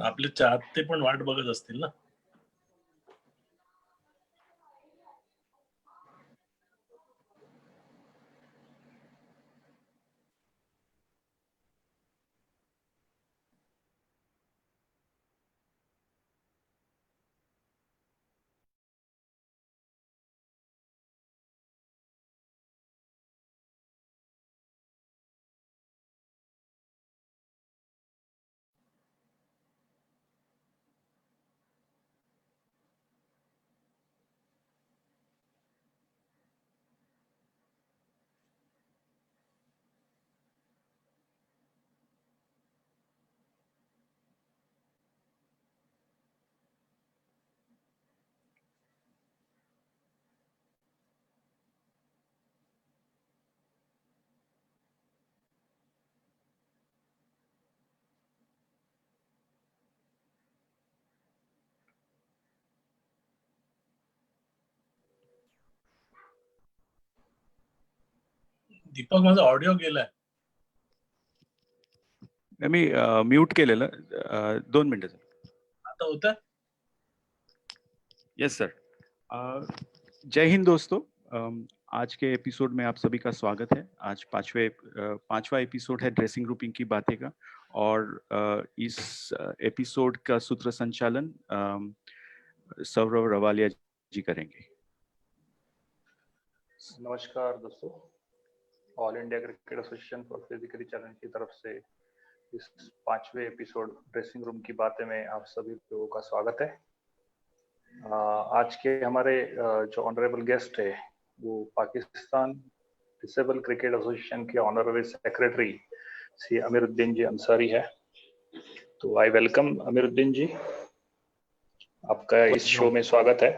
आपले चाहते पण वाट बघत असतील ना. दीपक, माझा ऑडिओ गेलाय. मी म्यूट केलेलं. 2 मिनिटं. आता होतं? Yes sir. जय हिंद दोस्तों. आज के एपिसोड में आप सभी का स्वागत है. आज पांचवा एपिसोड है ड्रेसिंग ग्रुपिंग की बातें का, और इस एपिसोड का सूत्र संचालन सौरभ रवालिया जी करेंगे. नमस्कार दोस्तों, all India cricket association for physically challenge की तरफ से इस 5वें एपिसोड ड्रेसिंग रूम की बातें में आप सभी लोगों का स्वागत है. आज के हमारे जो ऑनरेबल गेस्ट है वो पाकिस्तान डिसेबल क्रिकेट एसोसिएशन के ऑनररी सेक्रेटरी श्री अमीरुद्दीन जी अंसारी है. तो आई वेलकम अमीरुद्दीन जी, आपका इस शो में स्वागत है.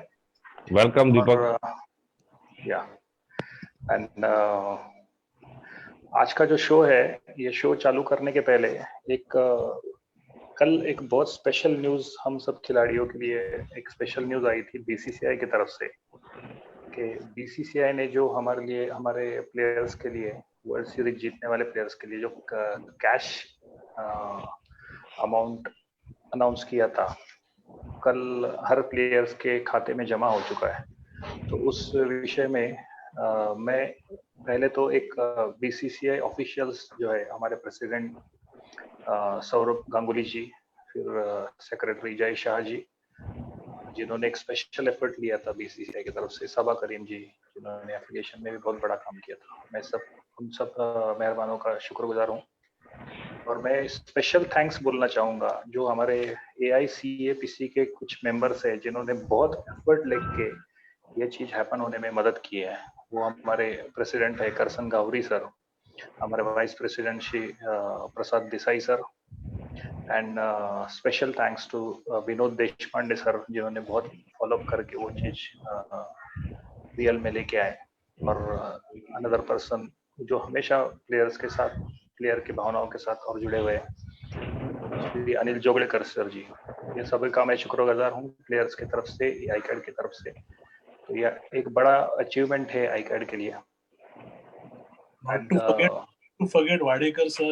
वेलकम दीपक. या एंड आज का जो शो है, ये शो चालू करने के पहले कल एक बहुत स्पेशल न्यूज हम सब खिलाड़ियों के लिए एक स्पेशल न्यूज आई थी बीसीसीआई की तरफ से कि बीसीसीआई ने जो हमारे प्लेयर्स के लिए वर्ल्ड सीरीज जीतने वाले प्लेयर्स के लिए जो कैश अमाउंट अनाउंस किया था, कल हर प्लेयर्स के खाते में जमा हो चुका है. तो उस विषय में मैं पहले तो एक बीसीसीआई ऑफिशियल्स जो है हमारे प्रेसिडेंट सौरभ गांगुली जी, फिर सेक्रेटरी जय शाह जी जिन्होंने एक स्पेशल एफर्ट लिया था बीसीसीआई की तरफ से, सबा करीम जी जिन्होंने एप्लीकेशन में भी बहुत बड़ा काम किया था. मैं उन सब मेहरबानों का शुक्रगुजार हूँ. और मैं स्पेशल थैंक्स बोलना चाहूँगा जो हमारे AICAPC के कुछ मेंबर्स हैं जिन्होंने बहुत एफर्ट लेके ये चीज़ हैपन होने में मदद की है. वो हमारे प्रेसिडेंट है करसन गावरी सर, हमारे vice president Shri Prasad Desai sir, and special thanks to Vinod Deshpande sir जिन्होंने बहुत फॉलोअप करके वो चीज़ रियल में लेके आए. और अनदर पर्सन जो हमेशा प्लेयर्स के साथ, प्लेयर की भावनाओं के साथ और जुड़े हुए हैं, श्री अनिल जोगड़ेकर सर जी. ये सभी का मैं शुक्रगुजार हूँ प्लेयर्स की तरफ से, आईकैड की तरफ से. तो यह एक बड़ा अचीवमेंट है आईकैड के लिए. To forget Wadekar sir.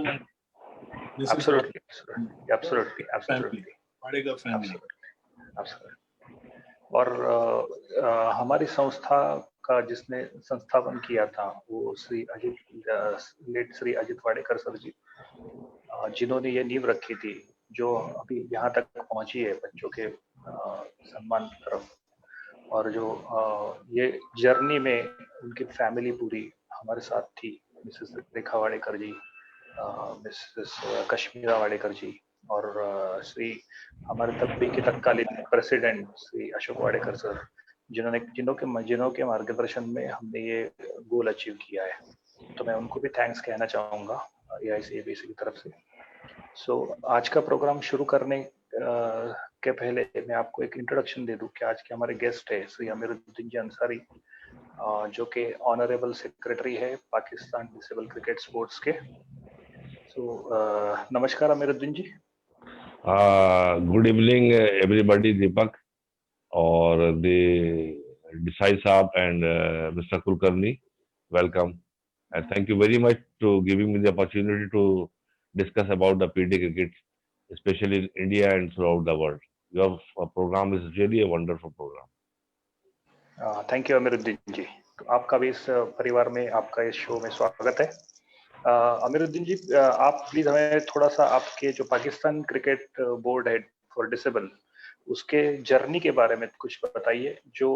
Absolutely. Wadekar family. और हमारी संस्था का जिसने संस्थापन किया था वो श्री अजित वाडेकर सर जी, जिन्होंने ये नींव रखी थी जो अभी यहाँ तक पहुंची है बच्चों के सम्मान की तरफ. और जो ये जर्नी में उनकी फैमिली पूरी हमारे साथ थी, मिसेस रेखा वाडेकर जी, मिसेस कश्मीरा वाडेकर जी, और श्री हमारे तभी के तत्कालीन प्रेसिडेंट श्री अशोक वाडेकर सर, जिन्हों के मार्गदर्शन में हमने ये गोल अचीव किया है. तो मैं उनको भी थैंक्स कहना चाहूँगा AICAPC की तरफ से. आज का प्रोग्राम शुरू करने के पहले मैं आपको एक इंट्रोडक्शन दे दूं कि आज के हमारे गेस्ट है श्री अमीरुद्दीन जी अंसारी, जो कि ऑनरेबल सेक्रेटरी है पाकिस्तान डिसेबल क्रिकेट स्पोर्ट्स के. नमस्कार अमीरुद्दीन जी. गुड इवनिंग एवरीबॉडी, दीपक और देसाई साहब and mister Kulkarni, welcome and thank you very much to giving me the opportunity to discuss about the PD cricket especially in India and throughout the world. Your program is really a wonderful program. Thank you Amiruddin ji. तो आपका भी इस परिवार में, आपका इस show में स्वागत है। अमीरुद्दीन जी, आप प्लीज हमें थोड़ा सा आपके जो पाकिस्तान क्रिकेट बोर्ड है फॉर डिसेबल, उसके जर्नी के बारे में कुछ बताइए, जो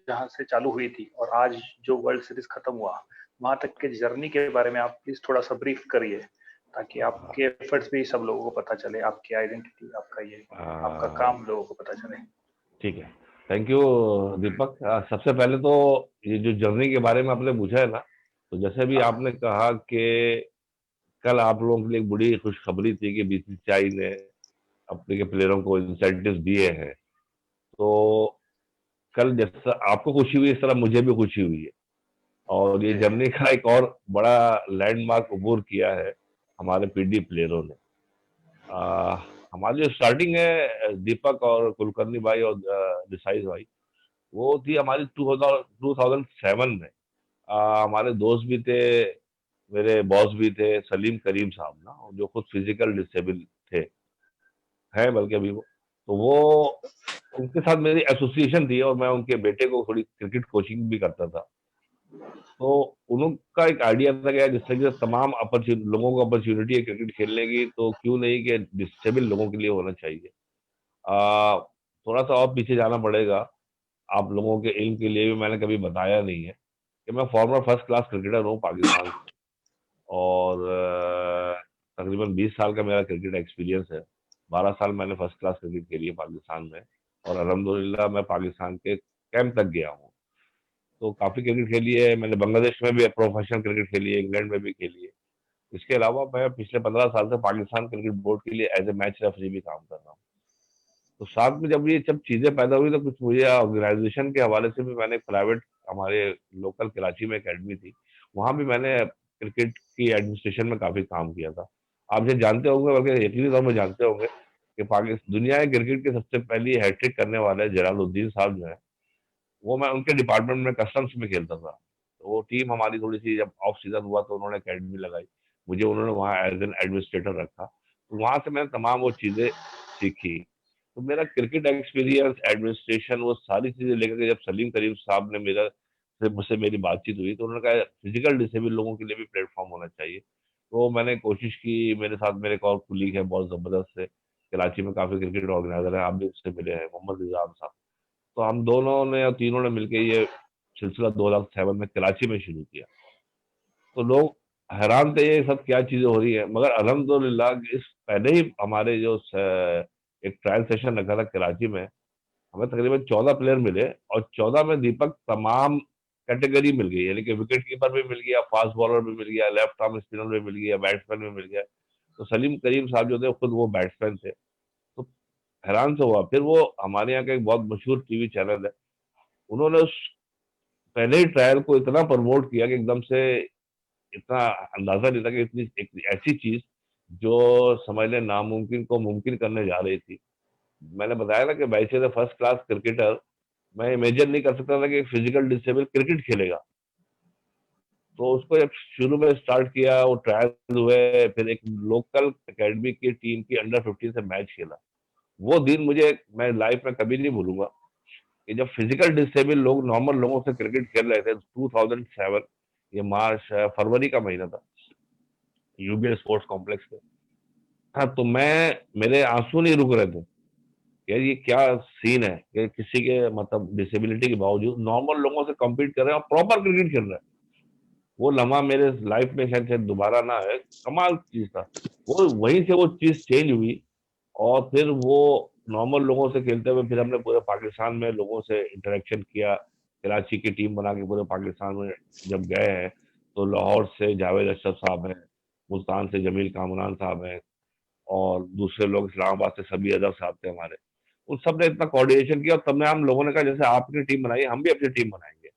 जहां से चालू हुई थी और आज जो वर्ल्ड सीरीज खत्म हुआ, वहां तक के जर्नी के बारे में आप प्लीज थोड़ा सा ब्रीफ करिए, ताकि आपके एफर्ट्स भी सब लोगों को पता चले, आपकी आइडेंटिटी, आपका ये आपका काम लोगों को पता चले। ठीक है, थैंक यू दीपक। सबसे पहले तो ये जो जर्नी के बारे में आपने पूछा है ना, तो जैसे भी आपने कहा कि कल आप लोगों के लिए एक बड़ी खुशखबरी थी कि बीसीसीआई ने अपने के प्लेयरों को इंसेंटिव दिए हैं। तो कल जैसा आपको खुशी हुई, इस तरह मुझे भी खुशी हुई है। और ये जर्नी का एक और बड़ा लैंडमार्क अबूर किया है हमारे पीडी प्लेयरों ने। हमारी जो स्टार्टिंग है दीपक और कुलकर्णी भाई और डिसाइज भाई, वो थी हमारी 2007 में। हमारे दोस्त भी थे, मेरे बॉस भी थे, सलीम करीम साहब ना, जो खुद फिजिकल डिसेबल थे, हैं बल्कि अभी वो। तो वो उनके साथ मेरी एसोसिएशन थी और मैं उनके बेटे को थोड़ी क्रिकेट कोचिंग भी करता था। तो उनका एक आइडिया था कि जिस तरह से तमाम लोगों को अपॉर्चुनिटी है क्रिकेट खेलने की, तो क्यों नहीं कि डिसेबल लोगों के लिए होना चाहिए। थोड़ा सा और पीछे जाना पड़ेगा, आप लोगों के इल्म के लिए भी मैंने कभी बताया नहीं है कि मैं फॉर्मर फर्स्ट क्लास क्रिकेटर हूँ पाकिस्तान से। और तकरीबन 20 साल का मेरा क्रिकेट एक्सपीरियंस है। 12 साल मैंने फर्स्ट क्लास क्रिकेट खेली है पाकिस्तान में, और अल्हम्दुलिल्लाह मैं पाकिस्तान के कैंप तक गया हूँ। तो काफ़ी क्रिकेट खेली है मैंने, बांग्लादेश में भी प्रोफेशनल क्रिकेट खेली है, इंग्लैंड में भी खेली है। इसके अलावा मैं पिछले 15 साल से पाकिस्तान क्रिकेट बोर्ड के लिए एज ए मैच रेफरी भी काम कर रहा हूँ। तो साथ में जब ये सब चीज़ें पैदा हुई, तो कुछ मुझे ऑर्गेनाइजेशन के हवाले से भी मैंने प्राइवेट, हमारे लोकल कराची में अकेडमी थी, वहाँ भी मैंने क्रिकेट की एडमिनिस्ट्रेशन में काफ़ी काम किया था। आप ये जानते होंगे, बल्कि यकीनी तौर पर जानते होंगे कि पाकिस्तान दुनिया के क्रिकेट के सबसे पहली हैट्रिक करने वाले जलालुद्दीन साहब जो है, वो मैं उनके डिपार्टमेंट में कस्टम्स में खेलता था। तो वो टीम हमारी थोड़ी सी जब ऑफ सीजन हुआ तो उन्होंने अकेडमी लगाई, मुझे उन्होंने वहाँ एज एन एडमिनिस्ट्रेटर रखा। तो वहाँ से मैंने तमाम वो चीज़ें सीखी। तो मेरा क्रिकेट एक्सपीरियंस, एडमिनिस्ट्रेशन, वो सारी चीज़ें लेकर के जब सलीम करीम साहब ने मुझसे मेरी बातचीत हुई, तो उन्होंने कहा फिजिकल डिसेबल लोगों के लिए भी प्लेटफॉर्म होना चाहिए। तो मैंने कोशिश की, मेरे साथ मेरे एक और कुलीग है बहुत ज़बरदस्त है, कराची में काफ़ी क्रिकेट ऑर्गेनाइजर है, आप भी उससे मिले हैं, मोहम्मद रिजान साहब। तो हम दोनों ने या तीनों ने मिलकर ये सिलसिला 2007 में कराची में शुरू किया। तो लोग हैरान थे ये सब क्या चीजें हो रही है, मगर अल्हम्दुलिल्लाह इस पहले ही हमारे जो एक ट्रायल सेशन रखा था कराची में, हमें तकरीबन 14 प्लेयर मिले, और 14 में दीपक तमाम कैटेगरी मिल गई, यानी कि विकेट कीपर भी मिल गया, फास्ट बॉलर भी मिल गया, लेफ्ट आर्म स्पिनर भी मिल गया, बैट्समैन भी मिल गया। तो सलीम करीम साहब जो थे खुद वो बैट्समैन थे। तो हैरान से हुआ। फिर वो हमारे यहाँ का एक बहुत मशहूर टीवी चैनल है, उन्होंने उस पहले ही ट्रायल को इतना प्रमोट किया कि एकदम से इतना अंदाजा नहीं था कि इतनी एक ऐसी चीज जो समझ लें नामुमकिन को मुमकिन करने जा रही थी। मैंने बताया ना कि भाई से फर्स्ट क्लास क्रिकेटर, मैं इमेजिन नहीं कर सकता था कि एक फिजिकल डिसेबल क्रिकेट खेलेगा। तो उसको जब शुरू में स्टार्ट किया, वो ट्रायल हुए, फिर एक लोकल एकेडमी की टीम की अंडर 15 से मैच खेला। वो दिन मुझे, मैं लाइफ में कभी नहीं भूलूंगा कि जब फिजिकल डिसेबल लोग नॉर्मल लोगों से क्रिकेट खेल रहे थे 2007, ये मार्च फरवरी का महीना था, यूबीएल स्पोर्ट्स कॉम्प्लेक्स पे। हाँ, तो मेरे आंसू नहीं रुक रहे थे यार, ये क्या सीन है कि किसी के मतलब डिसेबिलिटी के बावजूद नॉर्मल लोगों से कम्पीट कर रहे हैं और प्रॉपर क्रिकेट खेल रहे हैं। वो लम्हा मेरे लाइफ में शायद दोबारा ना है, कमाल चीज था वो। वहीं से वो चीज चेंज हुई, और फिर वो नॉर्मल लोगों से खेलते हुए फिर हमने पूरे पाकिस्तान में लोगों से इंटरेक्शन किया। कराची की टीम बना के पूरे पाकिस्तान में जब गए हैं, तो लाहौर से जावेद अशरफ साहब हैं, मुल्तान से जमील कामरान साहब हैं, और दूसरे लोग इस्लामाबाद से सभी अदब साहब थे हमारे। उन सब ने इतना कोऑर्डिनेशन किया, और तब में हम लोगों ने कहा जैसे आपने टीम बनाई, हम भी अपनी टीम बनाएंगे।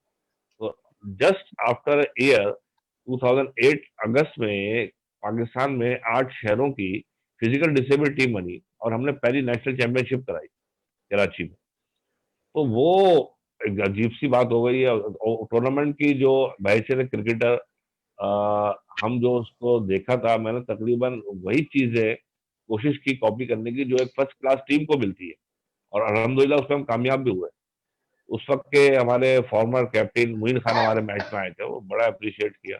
तो जस्ट आफ्टर ईयर 2008 अगस्त में पाकिस्तान में 8 शहरों की फिजिकल डिसेबल टीम बनी, और हमने पहली नेशनल चैंपियनशिप कराई कराची में। तो वो एक अजीब सी बात हो गई है। टूर्नामेंट की जो बहसीत क्रिकेटर हम जो उसको देखा था, मैंने तकरीबन वही चीजें कोशिश की कॉपी करने की जो एक फर्स्ट क्लास टीम को मिलती है, और अल्हम्दुलिल्लाह उसमें हम कामयाब भी हुए। उस वक्त के हमारे फॉर्मर कैप्टन मुइन खान हमारे मैच में आए थे, वो बड़ा अप्रिशिएट किया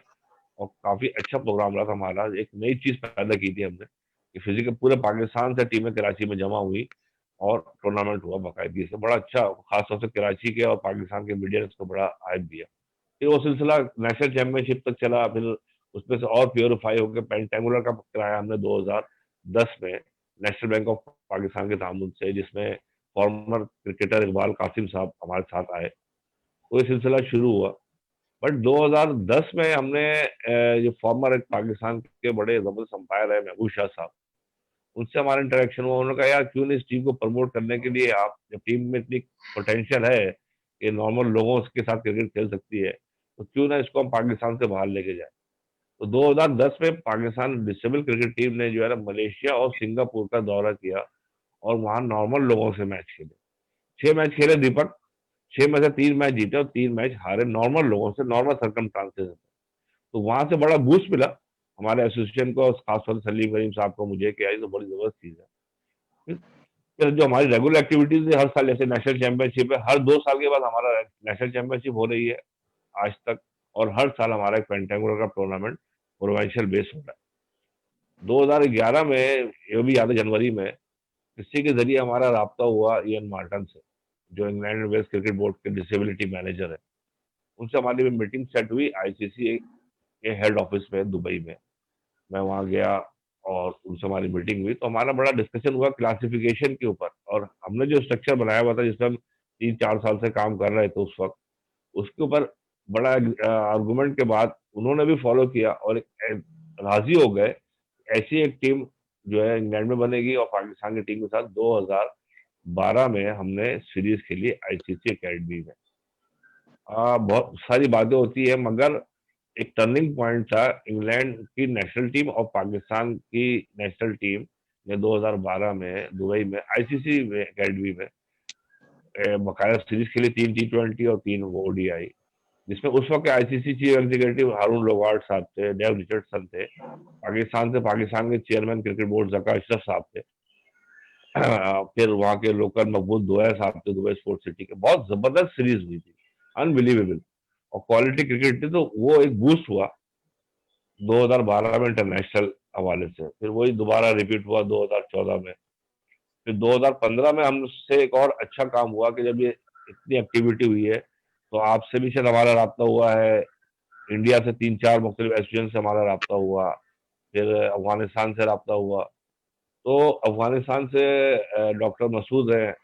और काफी अच्छा प्रोग्राम रहा था हमारा। एक नई चीज पैदा की थी हमने कि फिजिकल पूरे पाकिस्तान से टीमें कराची में जमा हुई और टूर्नामेंट हुआ बाकायदगी से, बड़ा अच्छा, खासतौर से कराची के और पाकिस्तान के मीडिया ने इसको बड़ा हाइप दिया। फिर वो सिलसिला नेशनल चैंपियनशिप तक चला, फिर उसमें से और प्योरीफाई होकर पेंटेंगुलर का कराया हमने 2010 में नेशनल बैंक ऑफ पाकिस्तान के तामुन से, जिसमें फॉर्मर क्रिकेटर इकबाल कासिम साहब हमारे साथ आए, तो ये सिलसिला शुरू हुआ। बट 2010 में हमने जो फॉर्मर एक पाकिस्तान के बड़े जबरदस्त अंपायर है महबूब शाह साहब, उनसे हमारा इंटरेक्शन हुआ। उन्होंने कहा यार क्यों नहीं इस टीम को प्रमोट करने के लिए, आप जब टीम में इतनी पोटेंशियल है कि नॉर्मल लोगों के साथ क्रिकेट खेल सकती है, तो क्यों ना इसको हम पाकिस्तान से बाहर लेके जाए। तो 2010 में पाकिस्तान डिसेबल क्रिकेट टीम ने जो है ना मलेशिया और सिंगापुर का दौरा किया और वहां नॉर्मल लोगों से मैच खेले। 6 मैच खेले दीपक, 6 में से 3 मैच जीते और 3 मैच हारे नॉर्मल लोगों से, नॉर्मल सर्कमस्टांसेस। तो वहां से बड़ा बूस्ट मिला हमारे एसोसिएशन को, और खासतौर से सलीम करीम साहब को, मुझे कि यार ये तो बड़ी जबरदस्त चीज है। फिर जो हमारी रेगुलर एक्टिविटीज है हर साल, जैसे नेशनल चैंपियनशिप है, हर 2 साल के बाद हमारा नेशनल चैंपियनशिप हो रही है आज तक, और हर साल हमारा एक पेंटेंगुलर का टूर्नामेंट प्रोविंशियल बेस हो रहा है। 2011 में, ये भी याद है, जनवरी में किसी के जरिए हमारा राब्ता हुआ इयन मार्टन से, जो England and Wales cricket board के डिसेबिलिटी मैनेजर है। उनसे हमारी मीटिंग सेट हुई आईसीसी के हेड ऑफिस में दुबई में। मैं वहां गया और उनसे हमारी मीटिंग हुई, तो हमारा बड़ा डिस्कशन हुआ क्लासिफिकेशन के ऊपर, और हमने जो स्ट्रक्चर बनाया हुआ था जिसमें हम 3-4 साल से काम कर रहे थे उस वक्त, उसके ऊपर बड़ा आर्गुमेंट के बाद उन्होंने भी फॉलो किया और राजी हो गए। ऐसी एक टीम जो है इंग्लैंड में बनेगी और पाकिस्तान की टीम के साथ 2012 में हमने सीरीज खेली आईसीसी अकेडमी में। बहुत सारी बातें होती है, मगर एक टर्निंग पॉइंट था इंग्लैंड की नेशनल टीम और पाकिस्तान की नेशनल टीम ने 2012 में दुबई में आईसीसी अकेडमी में बकायदा सीरीज खेली, 3 T20 और 3 ओडीआई, जिसमें उस वक्त आईसीसी चीफ एग्जीक्यूटिव हारून लोगार्ड साहब थे, डेव रिचर्डसन थे, पाकिस्तान से पाकिस्तान के चेयरमैन क्रिकेट बोर्ड जका अशरफ साहब थे, फिर वहाँ के लोकल मकबूल दोया साहब थे दुबई स्पोर्ट्स सिटी के। बहुत जबरदस्त सीरीज हुई थी, अनबिलीवेबल, और क्वालिटी क्रिकेट थी। तो वो एक बूस्ट हुआ 2012 में इंटरनेशनल हवाले से, फिर वही दोबारा रिपीट हुआ 2014 में। फिर 2015 में हमसे एक और अच्छा काम हुआ कि जब ये इतनी एक्टिविटी हुई है, तो आपसे भी शायद हमारा राब्ता हुआ है, इंडिया से 3-4 मुख्तलिफ एसोसिएशन से हमारा राब्ता हुआ, फिर अफगानिस्तान से राब्ता हुआ। तो अफगानिस्तान से डॉक्टर मसूद हैं,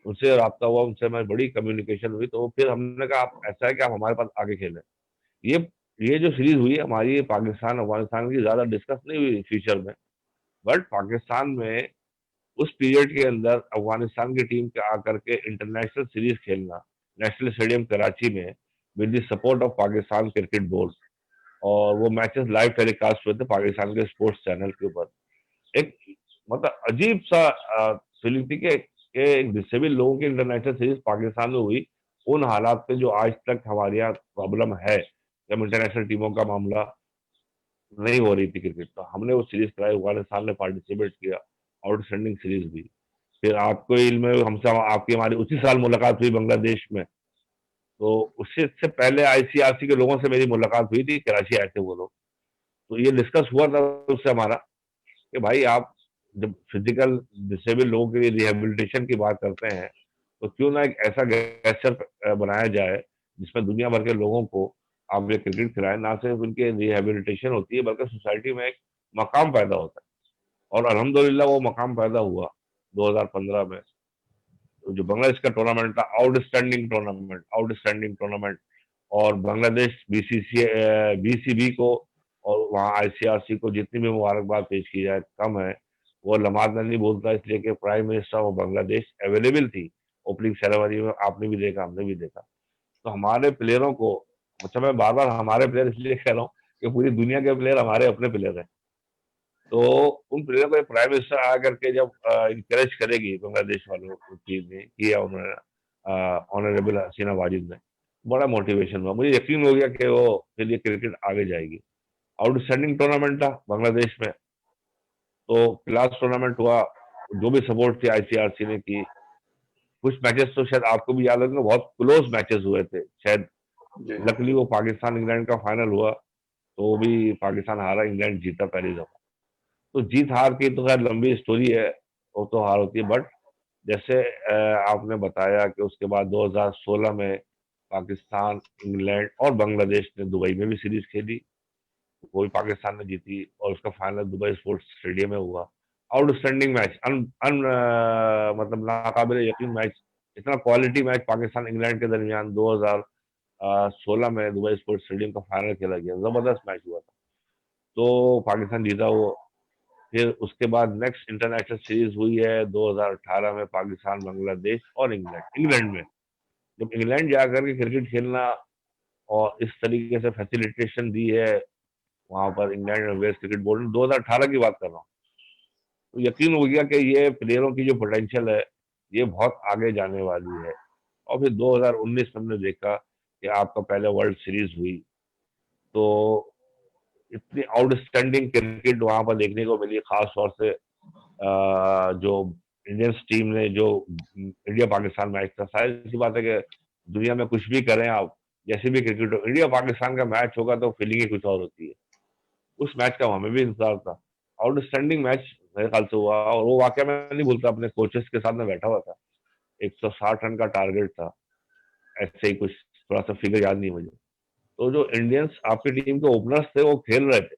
उनसे राब्ता हुआ, उनसे हमारी बड़ी कम्युनिकेशन हुई। तो फिर हमने कहा आप ऐसा है कि आप हमारे पास आगे खेलें। ये ये जो सीरीज हुई हमारी पाकिस्तान अफगानिस्तान की, ज्यादा डिस्कस नहीं हुई फ्यूचर में, बट पाकिस्तान में उस पीरियड के अंदर अफगानिस्तान की टीम के आकर के इंटरनेशनल सीरीज खेलना नेशनल स्टेडियम कराची में with the support of Pakistan cricket board, और वो मैचेस लाइव टेलीकास्ट हुए थे पाकिस्तान के स्पोर्ट्स चैनल के ऊपर। एक मतलब अजीब सा फीलिंग थी कि एक डिसेबल लोगों की इंटरनेशनल सीरीज पाकिस्तान में हुई, उन हालात पे जो आज तक हमारे यहाँ प्रॉब्लम है, जब इंटरनेशनल टीमों का मामला नहीं हो रही थी क्रिकेट। तो हमने वो सीरीज कराई, अफगानिस्तान ने पार्टिसिपेट किया, आउटस्टैंडिंग सीरीज हुई। फिर आपको इल्म है, हमसे आपकी हमारी उसी साल मुलाकात हुई बांग्लादेश में। तो उससे पहले आईसीआरसी के लोगों से मेरी मुलाकात हुई थी, कराची आए थे वो लोग। तो ये डिस्कस हुआ था उससे हमारा कि भाई आप जब फिजिकल डिसेबल लोगों के लिए रिहेबिलिटेशन की बात करते हैं, तो क्यों ना एक ऐसा गेस्चर बनाया जाए जिसमें दुनिया भर के लोगों को आप ये क्रिकेट खिलाएं। ना सिर्फ उनके रिहेबिलिटेशन होती है, बल्कि सोसाइटी में एक मकाम पैदा होता है, और अल्हम्दुलिल्लाह वो मकाम पैदा हुआ 2015 में। तो जो बांग्लादेश का टूर्नामेंट था, आउटस्टैंडिंग टूर्नामेंट, और बांग्लादेश बीसीबी को और वहाँ आईसीआरसी को जितनी भी मुबारकबाद पेश की जाए कम है। वो लम्हात में नहीं बोलता, इसलिए कि prime minister of Bangladesh available थी ओपनिंग सेरेमनी में, आपने भी देखा, हमने भी देखा। तो हमारे प्लेयरों को, अच्छा मैं बार बार हमारे प्लेयर इसलिए कह रहा हूँ कि पूरी दुनिया के प्लेयर हमारे अपने प्लेयर हैं। तो उन प्लेयरों को प्राइम मिनिस्टर आकर के जब इंकरेज करेगी बांग्लादेश वालों को, चीज ने किया उन्होंने, ऑनरेबल हसीना वाजिद ने, बड़ा मोटिवेशन हुआ, मुझे यकीन हो गया कि वो फिर ये क्रिकेट आगे जाएगी। आउटस्टैंडिंग टूर्नामेंट था बांग्लादेश में, तो क्लास टूर्नामेंट हुआ, जो भी सपोर्ट थी आईसीआरसी ने की। कुछ मैचेस तो शायद आपको भी याद होगा, बहुत क्लोज मैचेस हुए थे शायद। जी लकली वो पाकिस्तान इंग्लैंड का फाइनल हुआ, तो वो भी पाकिस्तान हारा, इंग्लैंड जीता पहली दफा। तो जीत हार की तो खैर लंबी स्टोरी है, वो तो हार होती है। बट जैसे आपने बताया कि उसके बाद 2016 में पाकिस्तान, इंग्लैंड और बांग्लादेश ने दुबई में भी सीरीज खेली, वो भी पाकिस्तान ने जीती और उसका फाइनल दुबई स्पोर्ट्स स्टेडियम में हुआ। आउटस्टैंडिंग मैच, मतलब नाकाबिले यकीन मैच, इतना क्वालिटी मैच पाकिस्तान इंग्लैंड के दरमियान 2016 में दुबई स्पोर्ट्स स्टेडियम का फाइनल खेला गया, जबरदस्त मैच हुआ था। तो पाकिस्तान जीता वो। फिर उसके बाद नेक्स्ट इंटरनेशनल सीरीज हुई है 2018 में, पाकिस्तान, बांग्लादेश और इंग्लैंड में। जब इंग्लैंड जाकर के क्रिकेट खेलना और इस तरीके से फैसिलिटेशन दी है वहां पर इंग्लैंड और वेस्ट क्रिकेट बोर्ड ने, 2018 की बात कर रहा हूँ, तो यकीन हो गया कि ये प्लेयरों की जो पोटेंशियल है ये बहुत आगे जाने वाली है। और फिर 2019 में हमने देखा कि आपका पहले वर्ल्ड सीरीज हुई, तो इतनी आउटस्टैंडिंग क्रिकेट वहां पर देखने को मिली, खास तौर से जो इंडियन टीम ने, जो इंडिया पाकिस्तान मैच था। शायद सी बात है कि दुनिया में कुछ भी करें आप, जैसे भी क्रिकेट हो, इंडिया पाकिस्तान का मैच होगा तो फीलिंग ही कुछ और होती है। उस मैच का हमें भी इंतजार था। आउटस्टैंडिंग मैच मेरे ख्याल से हुआ, और वो वाकया मैं नहीं भूलता, अपने कोचेस के साथ में बैठा हुआ था। 160 रन का टारगेट था, ऐसे ही कुछ, थोड़ा सा फिगर याद नहीं मुझे। तो जो इंडियंस आपकी टीम के ओपनर्स थे वो खेल रहे थे,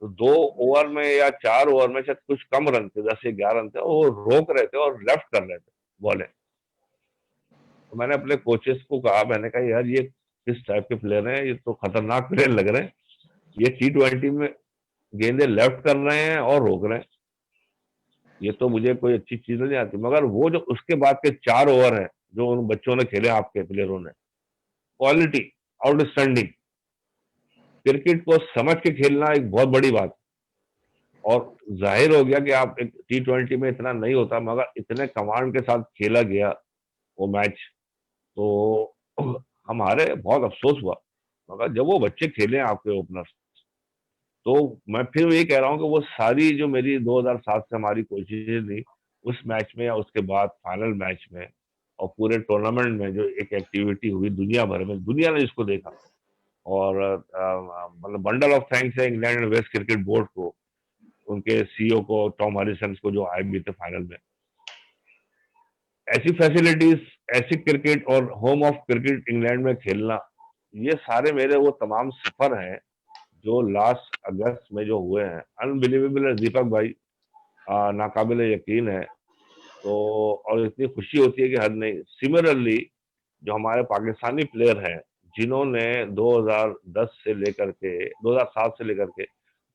तो 2 ओवर में या 4 ओवर में शायद कुछ कम रन थे, 10 या 11 रन थे, वो रोक रहे थे और लेफ्ट कर रहे थे बॉलें। तो मैंने अपने कोचेस को कहा, मैंने कहा यार ये किस टाइप के प्लेयर हैं, ये तो खतरनाक प्लेयर लग रहे हैं। ये T20 में गेंदे लेफ्ट कर रहे हैं और रोक रहे हैं, ये तो मुझे कोई अच्छी चीज नहीं आती। मगर वो जो उसके बाद के 4 ओवर हैं जो उन बच्चों ने खेले, आपके प्लेयरों ने, क्वालिटी आउटस्टैंडिंग। क्रिकेट को समझ के खेलना एक बहुत बड़ी बात, और जाहिर हो गया कि आप एक T20 में इतना नहीं होता, मगर इतने कमांड के साथ खेला गया वो मैच। तो हमारे बहुत अफसोस हुआ, मगर जब वो बच्चे खेले आपके ओपनर्स, तो मैं फिर ये कह रहा हूँ कि वो सारी जो मेरी 2007 से हमारी कोशिशें थी, उस मैच में या उसके बाद फाइनल मैच में और पूरे टूर्नामेंट में, जो एक एक्टिविटी हुई दुनिया भर में, दुनिया ने इसको देखा। और मतलब बंडल ऑफ थैंक्स है England and West cricket board को, उनके सीईओ को, टॉम हॉरिसन को, जो आए भी थे फाइनल में। ऐसी फैसिलिटीज, ऐसी क्रिकेट और होम ऑफ क्रिकेट इंग्लैंड में खेलना, ये सारे मेरे वो तमाम सफर हैं जो लास्ट अगस्त में जो हुए हैं। अनबिलीवेबल है दीपक भाई, नाकाबिले यकीन है। तो और इतनी खुशी होती है कि हद नहीं। सिमिलरली जो हमारे पाकिस्तानी प्लेयर हैं, जिन्होंने 2010 से लेकर के 2007 से लेकर के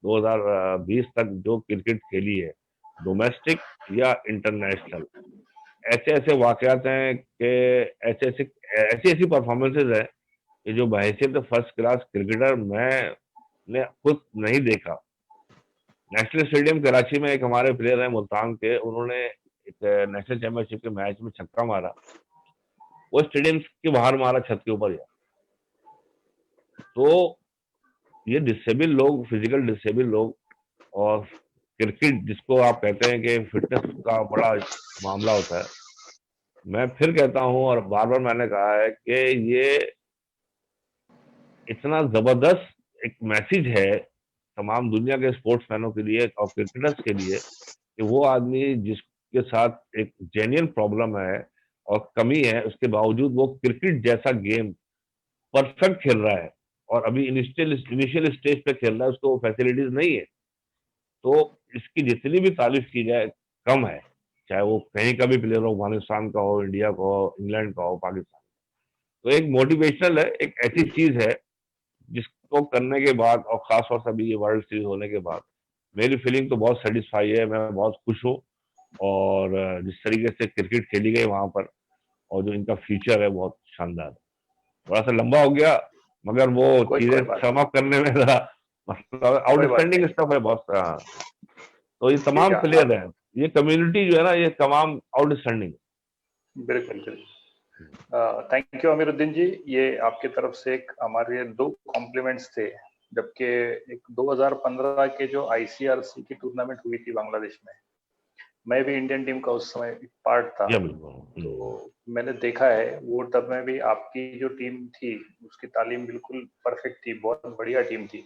2020 तक जो क्रिकेट खेली है, डोमेस्टिक या इंटरनेशनल, ऐसे ऐसे वाकयात हैं कि ऐसे ऐसे ऐसी ऐसी परफॉर्मेंसेज है कि जो बहैसियत फर्स्ट क्लास क्रिकेटर मैंने खुद नहीं देखा। नेशनल स्टेडियम कराची में एक हमारे प्लेयर हैं मुल्तान के, उन्होंने एक नेशनल चैंपियनशिप के मैच में छक्का मारा, वो स्टेडियम के बाहर मारा, छत के ऊपर। तो ये डिसेबल लोग, फिजिकल डिसेबल लोग, और क्रिकेट जिसको आप कहते हैं कि फिटनेस का बड़ा मामला होता है। मैं फिर कहता हूं और बार बार मैंने कहा है कि ये इतना जबरदस्त एक मैसेज है तमाम दुनिया के स्पोर्ट्स फैनों के लिए और क्रिकेटर्स के लिए, कि वो आदमी जिसके साथ एक जेन्युइन प्रॉब्लम है और कमी है, उसके बावजूद वो क्रिकेट जैसा गेम परफेक्ट खेल रहा है, और अभी इनिशियल स्टेज पे खेल रहा है, उसको फैसिलिटीज नहीं है। तो इसकी जितनी भी तारीफ की जाए कम है, चाहे वो कहीं का भी प्लेयर हो, अफगानिस्तान का हो, इंडिया का हो, इंग्लैंड का हो, पाकिस्तान। तो एक मोटिवेशनल है, एक ऐसी चीज है जिसको करने के बाद, और खासतौर से अभी ये वर्ल्ड सीरीज होने के बाद, मेरी फीलिंग तो बहुत सेटिस्फाई है, मैं बहुत खुश हूँ। और जिस तरीके से क्रिकेट खेली गई वहां पर, और जो इनका फ्यूचर है बहुत शानदार है। थोड़ा सा लंबा हो गया, मगर वो कोई चीजें बात सम अप करने में जरा मतलब कोई बात आउटस्टैंडिंग नहीं। स्टफ है बहुत। तो ये ठीक तमाम है प्लेयर आप, हैं, ये कम्युनिटी जो है ना, ये तमाम आउटस्टैंडिंग। बिल्कुल बिल्कुल। थैंक यू अमीरुद्दीन जी, ये आपकी तरफ से एक हमारे 2 कॉम्प्लीमेंट्स थे जबकि एक 2015 के जो आईसीआरसी की टूर्नामेंट हुई थी बांग्लादेश में, मैं भी इंडियन टीम का उस समय एक पार्ट था। जी बिल्कुल। तो मैंने देखा है वो तब में भी आपकी जो टीम थी उसकी तालीम बिल्कुल परफेक्ट थी, बहुत बढ़िया टीम थी।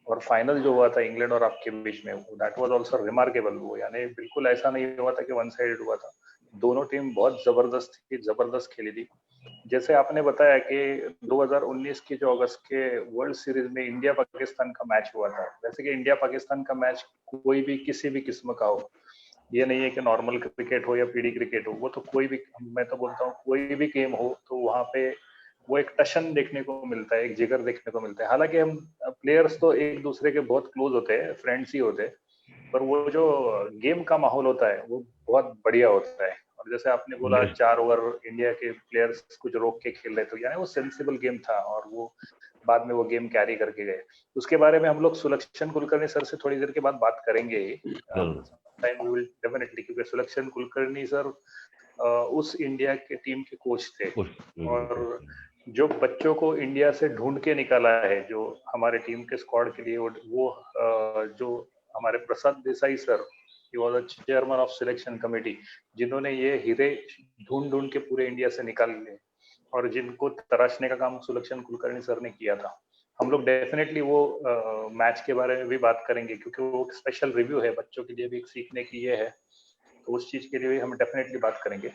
और फाइनल जो हुआ था इंग्लैंड और आपके बीच में, दैट वाज आल्सो रिमार्केबल। वो यानी बिल्कुल ऐसा नहीं हुआ था कि वन साइडेड हुआ था, दोनों टीम बहुत जबरदस्त थी, जबरदस्त खेली थी। जैसे आपने बताया कि 2019 की जो अगस्त के वर्ल्ड सीरीज में इंडिया पाकिस्तान का मैच हुआ था, वैसे कि इंडिया पाकिस्तान का मैच कोई भी किसी भी किस्म का हो, ये नहीं है कि नॉर्मल क्रिकेट हो या पीडी क्रिकेट हो, वो तो कोई भी, मैं तो बोलता हूँ कोई भी गेम हो तो वहाँ पे वो एक टशन देखने को मिलता है, एक जिगर देखने को मिलता है। हालांकि हम प्लेयर्स तो एक दूसरे के बहुत क्लोज होते हैं, फ्रेंड्स ही होते हैं, पर वो जो गेम का माहौल होता है वो बहुत बढ़िया होता है। और जैसे आपने बोला Yes. 4 ओवर इंडिया के प्लेयर्स कुछ रोक के खेल रहे थे, यानी वो सेंसिबल गेम था और वो बाद में वो गेम कैरी करके गए। उसके बारे में हम लोग सुलक्षण कुलकर्णी सर से थोड़ी देर के बाद बात करेंगे जरूर। टाइम वी विल डेफिनेटली, क्योंकि सुलक्षण कुलकर्णी सर उस इंडिया के टीम के कोच थे और जो बच्चों को इंडिया से ढूंढ के निकाला है, जो हमारे टीम के स्क्वाड के लिए, वो जो हमारे Prasad Desai sir, he was the chairman of selection committee, जिन्होंने ये हीरे ढूंढ ढूंढ के पूरे इंडिया से निकाल लिए और जिनको तराशने का काम सुलक्षण कुलकर्णी सर ने किया था। हम लोग डेफिनेटली वो मैच के बारे में भी बात करेंगे, क्योंकि वो एक स्पेशल रिव्यू है, बच्चों के लिए भी एक सीखने की ये है, तो उस चीज के लिए भी हम डेफिनेटली बात करेंगे।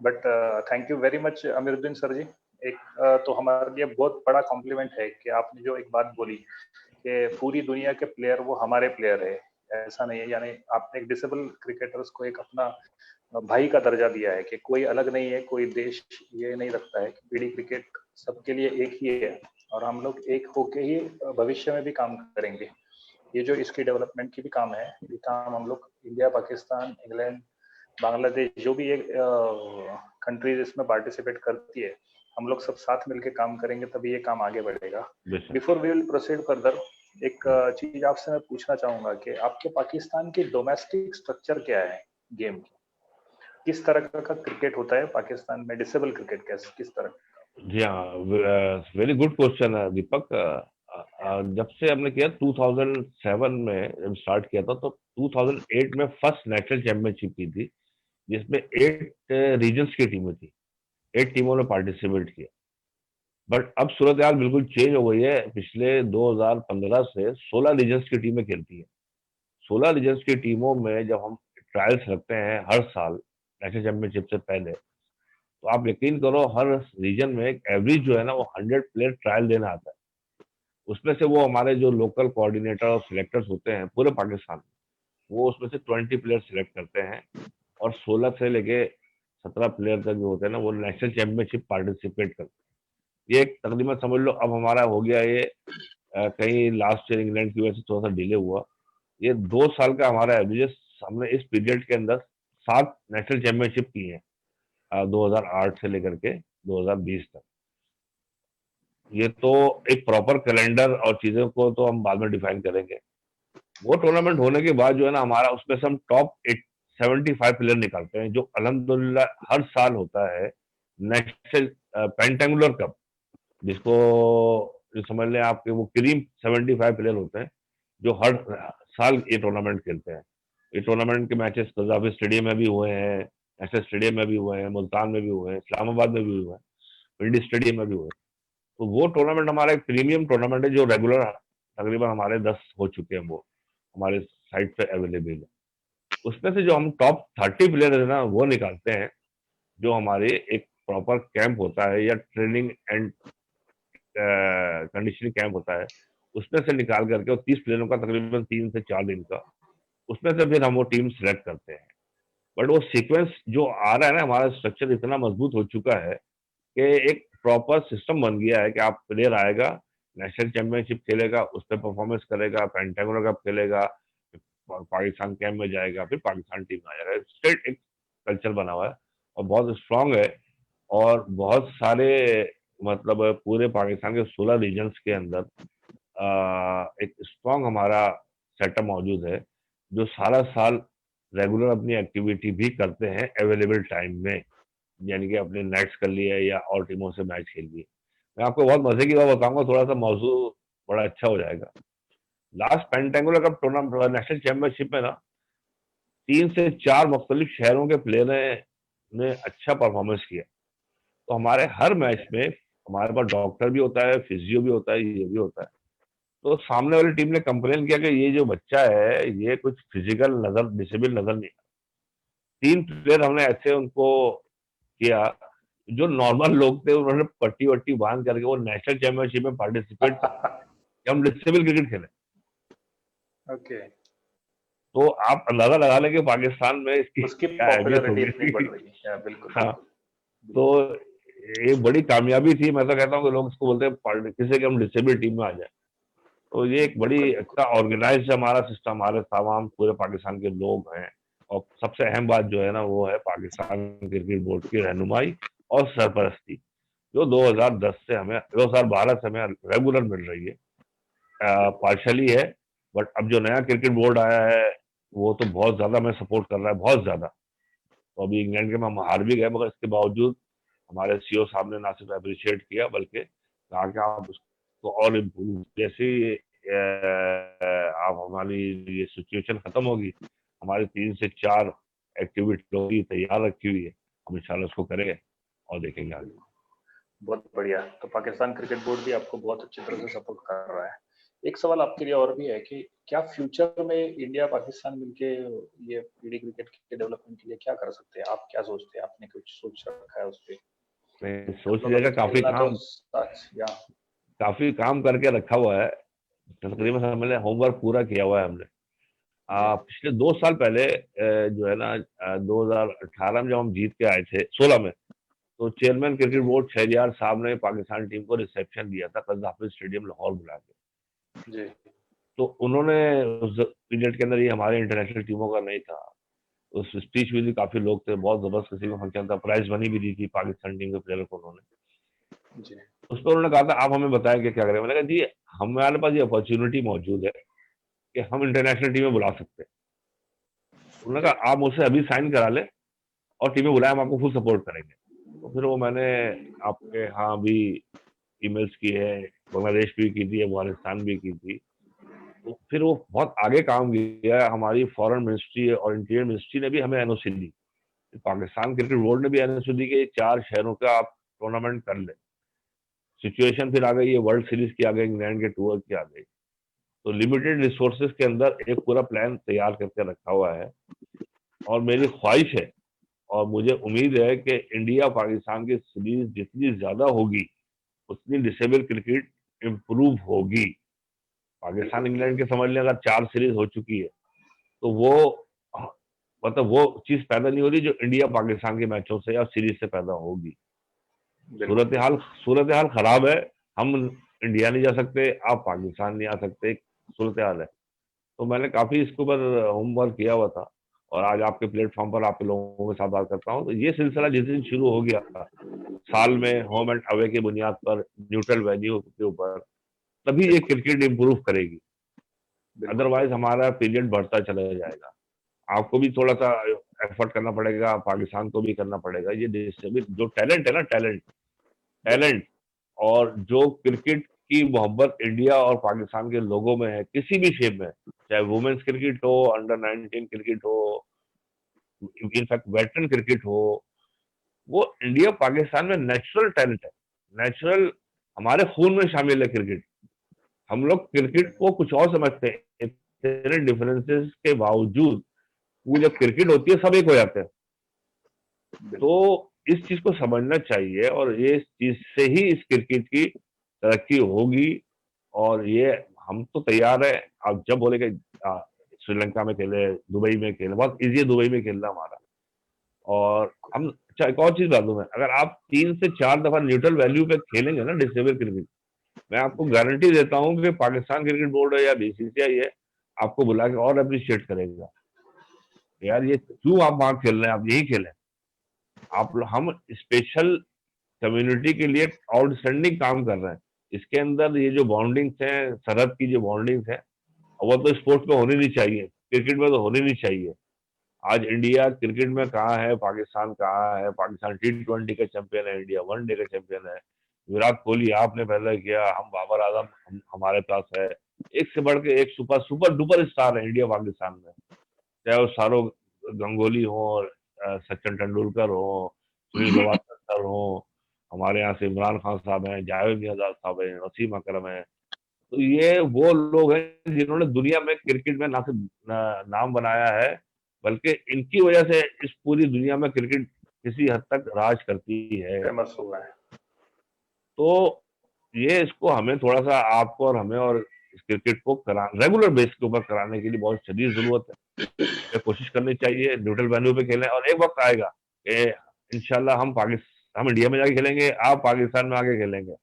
But thank you very much Amiruddin sir ji. एक तो हमारे लिए बहुत बड़ा कॉम्प्लीमेंट है कि आपने जो एक बात बोली कि पूरी दुनिया के प्लेयर वो हमारे प्लेयर है, ऐसा नहीं है। यानी आपने एक डिसेबल क्रिकेटर्स को एक अपना भाई का दर्जा दिया है कि कोई अलग नहीं है, कोई देश ये नहीं रखता है कि पीढ़ी क्रिकेट सबके लिए एक ही है और हम लोग एक होके ही भविष्य में भी काम करेंगे। ये जो इसकी डेवलपमेंट की भी काम है, ये काम हम लोग इंडिया, पाकिस्तान, इंग्लैंड, बांग्लादेश, जो भी एक कंट्रीज इसमें पार्टिसिपेट करती है, हम लोग सब साथ मिलके काम करेंगे तभी ये काम आगे बढ़ेगा। Before we will proceed further, एक चीज आपसे मैं पूछना चाहूंगा कि आपके पाकिस्तान की डोमेस्टिक स्ट्रक्चर क्या है गेम की? किस तरह का क्रिकेट होता है पाकिस्तान में, डिसेबल क्रिकेट कैसे, किस तरह? जी हाँ, वेरी गुड क्वेश्चन है दीपक। जब से हमने किया 2007 में जब स्टार्ट किया था, तो 2008 में फर्स्ट नेशनल चैंपियनशिप की थी, जिसमें 8 रीजन्स की टीमें थी, 8 टीमों ने पार्टिसिपेट किया। बट अब सूरत हाल बिल्कुल चेंज हो गई है। पिछले 2015 से 16 रीजन्स की टीमें खेलती हैं। 16 रीजन्स की टीमों में जब हम ट्रायल्स रखते हैं हर साल नेशनल चैंपियनशिप से पहले, तो आप यकीन करो हर रीजन में एक एवरेज जो है ना, वो 100 प्लेयर ट्रायल देना आता है। उसमें से वो हमारे जो लोकल कोऑर्डिनेटर और सिलेक्टर्स होते हैं पूरे पाकिस्तान में, वो उसमें से 20 प्लेयर सिलेक्ट करते हैं और 16 से लेके 17 प्लेयर तक जो होते हैं ना, वो नेशनल चैंपियनशिप पार्टिसिपेट करते हैं। ये एक तकरीबन समझ लो अब हमारा हो गया ये, कहीं लास्ट ईयर इंग्लैंड की वजह से थोड़ा सा डिले हुआ। ये 2 साल का हमारा एवरेज, हमने इस पीरियड के अंदर 7 नेशनल चैंपियनशिप की है, 2008 से लेकर के 2020 तक। ये तो एक प्रॉपर कैलेंडर और चीजों को तो हम बाद में डिफाइन करेंगे। वो टूर्नामेंट होने के बाद जो है ना, हमारा उसमें से हम टॉप 75 प्लेयर निकालते हैं, जो अल्हम्दुलिल्लाह हर साल होता है नेशनल पेंटेंगुलर कप, जिसको जो समझ लें आपके वो क्रीम 75 प्लेयर होते हैं, जो हर साल ये टूर्नामेंट खेलते हैं। ये टूर्नामेंट के मैचेस कजाफी स्टेडियम में भी हुए हैं, नेशनल स्टेडियम में भी हुए हैं, मुल्तान में भी हुए हैं, इस्लामाबाद में भी हुए हैं, पिंडी स्टेडियम में भी हुए हैं। तो वो टूर्नामेंट हमारा एक प्रीमियम टूर्नामेंट है, जो रेगुलर तकरीबन हमारे 10 हो चुके हैं, वो हमारे साइट पे अवेलेबल है। उसमें से जो हम टॉप 30 प्लेयर है ना, वो निकालते हैं, जो हमारे एक प्रॉपर कैंप होता है या ट्रेनिंग एंड कंडीशनिंग कैंप होता है, उसमें से निकाल करके, और 30 प्लेयरों का तकरीबन 3 से 4 दिन का, उसमें से फिर हम वो टीम सिलेक्ट करते हैं। बट वो सीक्वेंस जो आ रहा है ना, हमारा स्ट्रक्चर इतना मजबूत हो चुका है कि एक प्रॉपर सिस्टम बन गया है कि आप प्लेयर आएगा, नेशनल चैंपियनशिप खेलेगा, उस पर परफॉर्मेंस करेगा, पेंटागोनल कप खेलेगा, पाकिस्तान कैंप में जाएगा, फिर पाकिस्तान टीम में आ जाएगा। स्ट्रेट एक कल्चर बना हुआ है और बहुत स्ट्रांग है। और बहुत सारे, मतलब पूरे पाकिस्तान के 16 रीजन्स के अंदर एक स्ट्रांग हमारा सेटअप मौजूद है, जो सारा साल रेगुलर अपनी एक्टिविटी भी करते हैं अवेलेबल टाइम में, यानी कि अपने नेट्स कर लिए या और टीमों से मैच खेल लिए। मैं आपको बहुत मजे की बात बताऊंगा, थोड़ा सा मौजू बड़ा अच्छा हो जाएगा। Last pentangular cup tournament national championship में ना 3 से 4 मुख्तलिफ शहरों के प्लेयर ने अच्छा परफॉर्मेंस किया। तो हमारे हर मैच में हमारे पास डॉक्टर भी होता है, फिजियो भी होता है, ये भी होता है। तो सामने वाली टीम ने कंप्लेन किया कि ये जो बच्चा है ये कुछ फिजिकल नजर डिसेबल नजर नहीं आता। 3 प्लेयर हमने ऐसे उनको किया जो नॉर्मल लोग थे, उन्होंने पट्टी वट्टी बांध करके वो नेशनल चैंपियनशिप में पार्टिसिपेट कि हम डिसेबल क्रिकेट खेले। ओके, तो आप अंदाजा लगा लें कि पाकिस्तान में इसकी उसकी क्या अहमियत पॉपुलैरिटी इतनी बढ़ होगी। रही है। या, बिल्कुल हाँ, बिल्कुल। तो ये बड़ी कामयाबी थी। मैं तो कहता हूँ कि लोग इसको बोलते हैं किसी के हम डिसेबल टीम में आ जाए। तो ये एक बड़ी बिल्कुल अच्छा ऑर्गेनाइज हमारा सिस्टम, हमारे तमाम पूरे पाकिस्तान के लोग हैं। और सबसे अहम बात जो है ना वो है पाकिस्तान क्रिकेट बोर्ड की रहनुमाई और सरपरस्ती, जो 2010 से हमें 2012 से हमें रेगुलर मिल रही है। पार्शली है, बट अब जो नया क्रिकेट बोर्ड आया है वो तो बहुत ज्यादा हमें सपोर्ट कर रहा है, बहुत ज्यादा। तो अभी इंग्लैंड के में हम हार भी गए, मगर इसके बावजूद हमारे सीईओ साहब ने ना सिर्फ अप्रिशिएट किया बल्कि कहा कि आप उसको और इम्प्रूव, जैसे ही आप हमारी ये सिचुएशन खत्म होगी, हमारी 3 से 4 एक्टिविटी होगी तैयार रखी हुई है, हम इंशाल्लाह उसको करेंगे और देखेंगे आगे। बहुत बढ़िया। तो पाकिस्तान क्रिकेट बोर्ड भी आपको बहुत अच्छी तरह से सपोर्ट कर रहा है। एक सवाल आपके लिए और भी है कि क्या फ्यूचर में इंडिया पाकिस्तान मिलके ये पीडी क्रिकेट के डेवलपमेंट के लिए क्या कर सकते हैं? आप क्या सोचते हैं? आपने कुछ सोच रखा है उस पे? मैं सोच हम लोग लिया अभी काफी खेलना तो काम सच या करके रखा हुआ है। तकरीबन हमने होमवर्क पूरा किया हुआ है हमने। जी पिछले 2 साल पहले जो है ना 2018 में जब हम जीत के आए थे 16 में, तो चेयरमैन क्रिकेट बोर्ड शहरयार साहब ने पाकिस्तान टीम को रिसेप्शन दिया था कज़ाफी स्टेडियम लाहौर बुला के। जी तो उन्होंने उस पीरियड के अंदर ये हमारे इंटरनेशनल टीमों का नहीं था, उस स्पीच में भी काफी लोग थे, बहुत जबरदस्त किसी को फंक्शन था, प्राइज मनी भी दी थी पाकिस्तान टीम के प्लेयर को उन्होंने। जी उस पर उन्होंने कहा था आप हमें बताएं कि क्या करें। मैंने कहा जी हमारे पास ये अपॉर्चुनिटी मौजूद है कि हम इंटरनेशनल टीमें बुला सकते हैं। उन्होंने जी कहा आप मुझसे अभी साइन करा लें और टीमें बुलाएं, हम आपको फुल सपोर्ट करेंगे। तो फिर वो मैंने आपके यहाँ भी ईमेल्स की है, बांग्लादेश भी की थी, अफगानिस्तान भी की थी। तो फिर वो बहुत आगे काम किया। हमारी फॉरेन मिनिस्ट्री और इंटीरियर मिनिस्ट्री ने भी हमें एनओसी दी, पाकिस्तान क्रिकेट बोर्ड ने भी एनओसी दी कि 4 शहरों का आप टूर्नामेंट कर ले। सिचुएशन फिर आ गई, ये वर्ल्ड सीरीज की आ गई, इंग्लैंड के टूर की आ गई। तो लिमिटेड रिसोर्सेज के अंदर एक पूरा प्लान तैयार करके रखा हुआ है। और मेरी ख्वाहिश है और मुझे उम्मीद है कि इंडिया पाकिस्तान की सीरीज जितनी ज्यादा होगी उतनी डिसेबल क्रिकेट इम्प्रूव होगी। पाकिस्तान इंग्लैंड के समझ लें अगर 4 सीरीज हो चुकी है तो वो मतलब वो चीज पैदा नहीं हो रही जो इंडिया पाकिस्तान के मैचों से या सीरीज से पैदा होगी। बिल्कुल सूरत हाल खराब है। हम इंडिया नहीं जा सकते, आप पाकिस्तान नहीं आ सकते, सूरत हाल है। तो मैंने काफी इसके ऊपर होमवर्क किया हुआ था और आज आपके प्लेटफॉर्म पर आपके लोगों के साथ बात करता हूँ। तो ये सिलसिला जिस दिन शुरू हो गया साल में होम एंड अवे की बुनियाद पर न्यूट्रल वेन्यू के ऊपर, तभी ये क्रिकेट इंप्रूव करेगी। बिल्कुल अदरवाइज हमारा पीरियड बढ़ता चला जाएगा। आपको भी थोड़ा सा एफर्ट करना पड़ेगा, पाकिस्तान को भी करना पड़ेगा। ये डिसेबल जो टैलेंट है ना, टैलेंट और जो क्रिकेट की मोहब्बत इंडिया और पाकिस्तान के लोगों में है किसी भी शेप में, चाहे वुमेन्स क्रिकेट हो, अंडर 19 क्रिकेट हो, इनफैक्ट वेटरन क्रिकेट हो, वो इंडिया पाकिस्तान में नेचुरल टैलेंट है। नेचुरल हमारे खून में शामिल है क्रिकेट। हम लोग क्रिकेट को कुछ और समझते हैं, इतने डिफरेंसेस के बावजूद वो जब क्रिकेट होती है सब एक हो जाते हैं। तो इस चीज को समझना चाहिए और ये इस चीज से ही इस क्रिकेट की तरक्की होगी। और ये हम तो तैयार है। आप जब बोले कि श्रीलंका में खेले, दुबई में खेले, बहुत इजी है दुबई में खेलना हमारा। और हम अच्छा एक और चीज बता दूं मैं, अगर आप 3 से 4 दफा न्यूट्रल वैल्यू पे खेलेंगे ना डिसेबल क्रिकेट, मैं आपको गारंटी देता हूं कि पाकिस्तान क्रिकेट बोर्ड है या बीसीसीआई है आपको बुला के और अप्रिशिएट करेगा। यार ये क्यों आप वहां खेल रहे हैं, आप यही खेलें। हम स्पेशल कम्युनिटी के लिए आउटस्टैंडिंग काम कर रहे हैं। इसके अंदर ये जो बॉन्डिंग्स हैं, सरहद की जो बॉन्डिंग्स है, वो तो स्पोर्ट्स में होनी नहीं चाहिए, क्रिकेट में तो होनी नहीं चाहिए। आज इंडिया क्रिकेट में कहाँ है, पाकिस्तान कहाँ है? पाकिस्तान T20 का चैंपियन है, इंडिया वनडे का चैंपियन है, विराट कोहली आपने पहले किया, हम बाबर आजम हमारे पास है, एक से बढ़ के एक सुपर सुपर डुपर स्टार है इंडिया पाकिस्तान में, चाहे वो सौरव गंगोली हो, सचिन तेंदुलकर हो, सुनील गावस्कर हो, हमारे यहाँ से इमरान खान साहब हैं, जावेद मियांदाद साहब हैं, वसीम अकरम है। तो ये वो लोग हैं जिन्होंने दुनिया में क्रिकेट में ना सिर्फ नाम बनाया है, बल्कि इनकी वजह से इस पूरी दुनिया में क्रिकेट किसी हद तक राज करती है। फेमस हुआ है। तो ये इसको हमें थोड़ा सा, आपको और हमें और इस क्रिकेट को रेगुलर बेस के ऊपर कराने के लिए बहुत शदीद जरूरत है। कोशिश करनी चाहिए न्यूट्रल वेन्यू पे खेलें, और एक वक्त आएगा कि इंशाल्लाह हम इंडिया में जाके खेलेंगे, आप पाकिस्तान में आके खेलेंगे,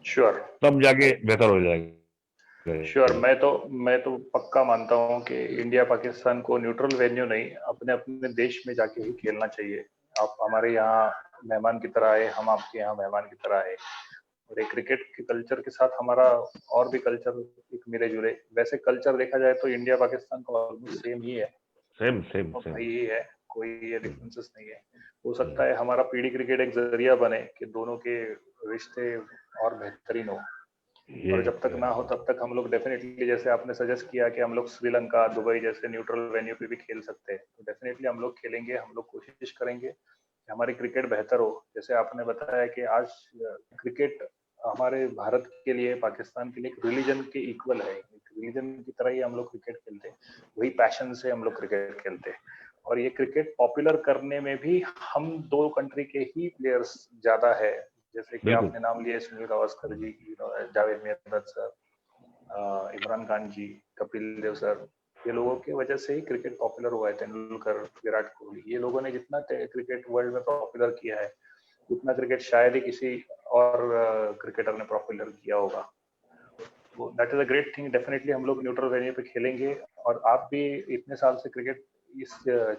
श्योर, तब जाके बेहतर हो जाएगा। श्योर। मैं तो पक्का मानता हूँ कि इंडिया पाकिस्तान को न्यूट्रल वेन्यू नहीं, अपने अपने देश में जाके ही खेलना चाहिए। आप हमारे यहाँ मेहमान की तरह आए, हम आपके यहाँ मेहमान की तरह आए, और एक क्रिकेट के कल्चर के साथ हमारा और भी कल्चर एक मिले जुले। वैसे कल्चर देखा जाए तो इंडिया पाकिस्तान का ऑलमोस्ट सेम ही है, सेम ही है, कोई ये डिफरेंसेस नहीं है। हो सकता है हमारा पीढ़ी क्रिकेट एक जरिया बने कि दोनों के रिश्ते और बेहतरीन हो, और जब तक ना हो तब तक हम लोग डेफिनेटली, जैसे आपने सजेस्ट किया कि हम लोग श्रीलंका, दुबई जैसे न्यूट्रल वेन्यू पे भी खेल सकते हैं, तो डेफिनेटली हम लोग खेलेंगे, हम लोग कोशिश करेंगे कि हमारी क्रिकेट बेहतर हो। जैसे आपने बताया कि आज क्रिकेट हमारे भारत के लिए, पाकिस्तान के लिए एक रिलीजन के इक्वल है, एक रिलीजन की तरह ही हम लोग क्रिकेट खेलते हैं, वही पैशन से हम लोग क्रिकेट खेलते हैं। और ये क्रिकेट पॉपुलर करने में भी हम दो कंट्री के ही प्लेयर्स ज्यादा है, जैसे कि आपने नाम लिया सुनील गावस्कर जी, जावेद मियांदाद सर, इमरान खान जी, कपिल देव सर, ये लोगों की वजह से ही क्रिकेट पॉपुलर हुआ है। तेंदुलकर, विराट कोहली, ये लोगों ने जितना क्रिकेट वर्ल्ड में पॉपुलर किया है, उतना क्रिकेट शायद ही किसी और क्रिकेटर ने पॉपुलर किया होगा। तो that is a great thing. Definitely हम लोग न्यूट्रल वेन्यू पे खेलेंगे, और आप भी इतने साल से क्रिकेट इस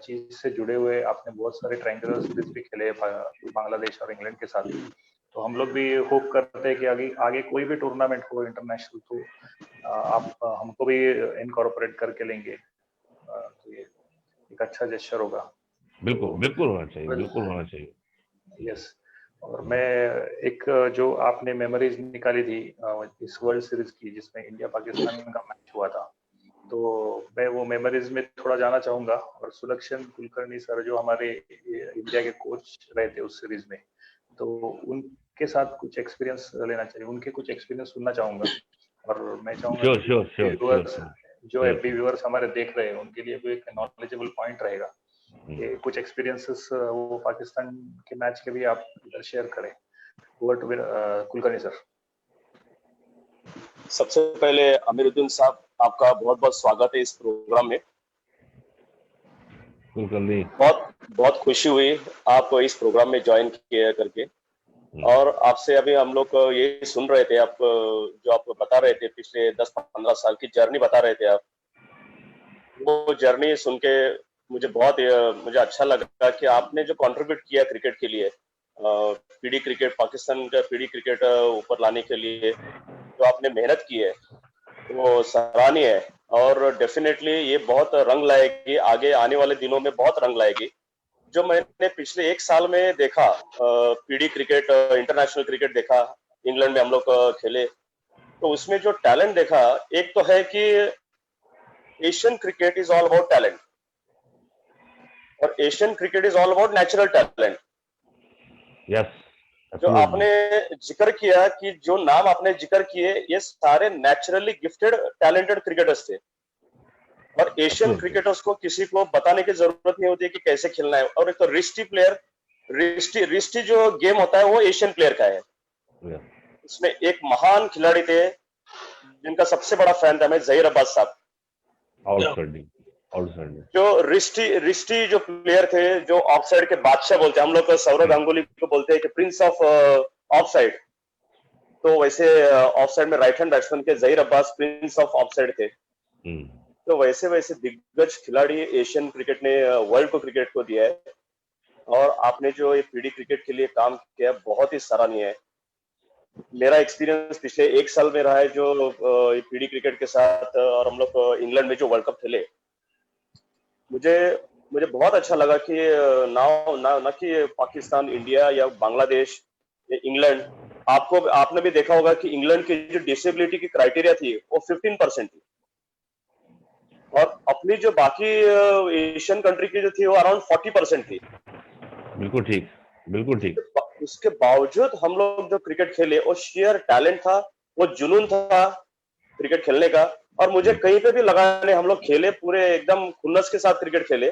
चीज से जुड़े हुए, आपने बहुत सारे ट्रायंगुलर सीरीज भी खेले बांग्लादेश और इंग्लैंड के साथ, तो हम लोग भी होप करते हैं कि आगे कोई भी टूर्नामेंट हो इंटरनेशनल, तो आप हमको भी इनकॉर्पोरेट करके लेंगे, तो ये एक अच्छा जेस्चर होगा। बिल्कुल होना चाहिए, बिल्कुल होना चाहिए। यस। और मैं एक जो आपने मेमोरीज निकाली थी इस वर्ल्ड सीरीज की, जिसमें इंडिया पाकिस्तान का मैच हुआ था, तो मैं वो मेमोरीज में थोड़ा जाना चाहूंगा। और सुलक्षण कुलकर्णी सर जो हमारे इंडिया के कोच रहे थे उस सीरीज में, तो उनके साथ कुछ एक्सपीरियंस लेना चाहिए, उनके कुछ एक्सपीरियंस सुनना चाहूंगा। और मैं चाहूंगा जो एफबी व्यूअर्स हमारे देख रहे हैं, उनके लिए भी एक नॉलेजेबल पॉइंट रहेगा कि कुछ एक्सपीरियंसेस वो पाकिस्तान के मैच के भी आप इधर शेयर करें। Over to Kulkarni sir. सबसे पहले अमीरुद्दीन साहब, आपका बहुत बहुत स्वागत है इस प्रोग्राम में। कुलकर्णी, बहुत खुशी हुई आप इस प्रोग्राम में ज्वाइन किया करके। और आपसे अभी हम लोग ये सुन रहे थे, आप जो आप बता रहे थे पिछले 10-15 साल की जर्नी बता रहे थे आप, वो जर्नी सुन के मुझे अच्छा लगा कि आपने जो कंट्रीब्यूट किया क्रिकेट के लिए, पीडी क्रिकेट, पाकिस्तान का पीडी क्रिकेट ऊपर लाने के लिए जो आपने मेहनत की है, वो सराहनीय है। और डेफिनेटली ये बहुत रंग लाएगी, आगे आने वाले दिनों में बहुत रंग लाएगी। जो मैंने पिछले 1 साल में देखा पीडी क्रिकेट, इंटरनेशनल क्रिकेट देखा, इंग्लैंड में हम लोग खेले, तो उसमें जो टैलेंट देखा, एक तो है कि Asian cricket is all about talent, और Asian cricket is all about natural talent. Yes, जो आपने जिक्र किया कि जो नाम आपने जिक्र किए, ये सारे नेचुरली गिफ्टेड टैलेंटेड क्रिकेटर्स थे, और एशियन क्रिकेटर्स को किसी को बताने की जरूरत नहीं होती है कि कैसे खेलना है। और एक तो रिस्टी जो गेम होता है वो एशियन प्लेयर का है। उसमें एक महान खिलाड़ी थे जिनका सबसे बड़ा फैन था मैं, जहीर अब्बास साहब। जो रिस्टी जो प्लेयर थे, जो ऑफसाइड के बादशाह बोलते हैं हम लोग, सौरव गांगुली को बोलते हैं कि प्रिंस ऑफ ऑफसाइड, तो वैसे ऑफसाइड में राइट हैंड बैट्समैन के Zaheer Abbas Prince of offside थे। तो वैसे वैसे दिग्गज खिलाड़ी एशियन क्रिकेट ने वर्ल्ड को क्रिकेट को दिया है, और आपने जो ये पीडी क्रिकेट के लिए काम किया बहुत ही सराहनीय है। मेरा एक्सपीरियंस पिछले 1 साल में रहा है जो पीडी क्रिकेट के साथ, और हम लोग इंग्लैंड में जो वर्ल्ड कप खेले, मुझे बहुत अच्छा लगा कि ना कि पाकिस्तान, इंडिया या बांग्लादेश इंग्लैंड, आपने भी देखा होगा कि इंग्लैंड की जो डिसेबिलिटी की क्राइटेरिया थी वो 15% थी, और अपनी जो बाकी एशियन कंट्री की जो थी वो अराउंड 40% थी। बिल्कुल ठीक, बिल्कुल ठीक। उसके बावजूद हम लोग जो क्रिकेट खेले, वो शेयर टैलेंट था, वो जुनून था क्रिकेट खेलने का। और मुझे कहीं पे भी लगा नहीं, हम लोग खेले पूरे एकदम खुन्नस के साथ क्रिकेट खेले,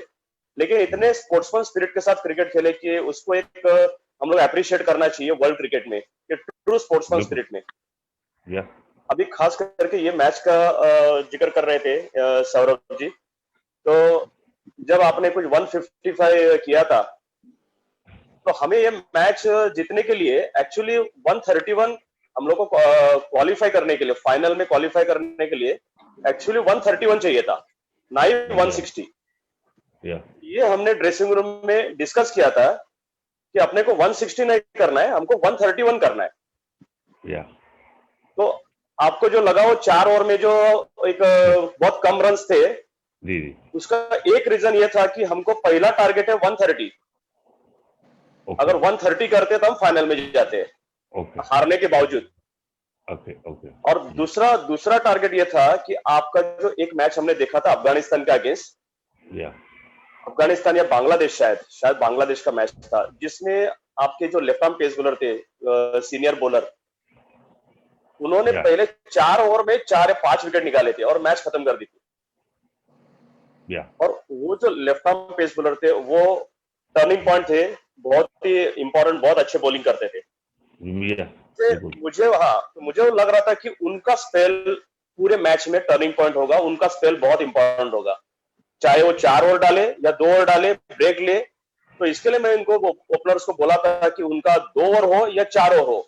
लेकिन इतने स्पोर्ट्समैन स्पिरिट के साथ क्रिकेट खेले कि उसको एक हम लोग अप्रिशिएट करना चाहिए वर्ल्ड क्रिकेट में, ट्रू स्पोर्ट्समैन स्पिरिट में। या अभी खास करके ये मैच का जिक्र कर रहे थे सौरभ जी, तो जब आपने कुछ 155 किया था, तो हमें ये मैच जीतने के लिए एक्चुअली 131, हम लोग को क्वालिफाई करने के लिए, फाइनल में क्वालिफाई करने के लिए एक्चुअली 131 चाहिए था, ना ही 160। या ये हमने ड्रेसिंग रूम में डिस्कस किया था कि अपने को 160 नहीं करना है, हमको 131 करना है। या तो आपको जो लगा वो 4 ओवर में जो एक बहुत कम रन्स थे, जी जी, उसका एक रीजन ये था कि हमको पहला टारगेट है 130। ओके अगर 130 करते तो हम फाइनल में जाते, ओके हारने के बावजूद। Okay okay. और दूसरा टारगेट ये था कि आपका जो एक मैच हमने देखा था अफगानिस्तान के अगेंस्ट, या अफगानिस्तान या बांग्लादेश, शायद बांग्लादेश का मैच था, जिसमें आपके जो लेफ्ट आर्म पेस बॉलर थे, सीनियर बॉलर, उन्होंने या पहले 4 ओवर में 4 या 5 विकेट निकाले थे और मैच खत्म कर दी थी। या और वो जो लेफ्ट आर्म पेस बॉलर थे, वो टर्निंग पॉइंट थे, बहुत ही इंपॉर्टेंट, बहुत अच्छे बॉलिंग करते थे। या बिल्कुल। मुझे वो लग रहा था कि उनका स्पेल पूरे मैच में टर्निंग पॉइंट होगा, उनका स्पेल बहुत इंपॉर्टेंट होगा, चाहे वो 4 ओवर डाले या 2 ओवर डाले, ब्रेक ले। तो इसके लिए मैं इनको ओपनर्स को बोला था कि उनका 2 ओवर हो या 4 ओवर हो,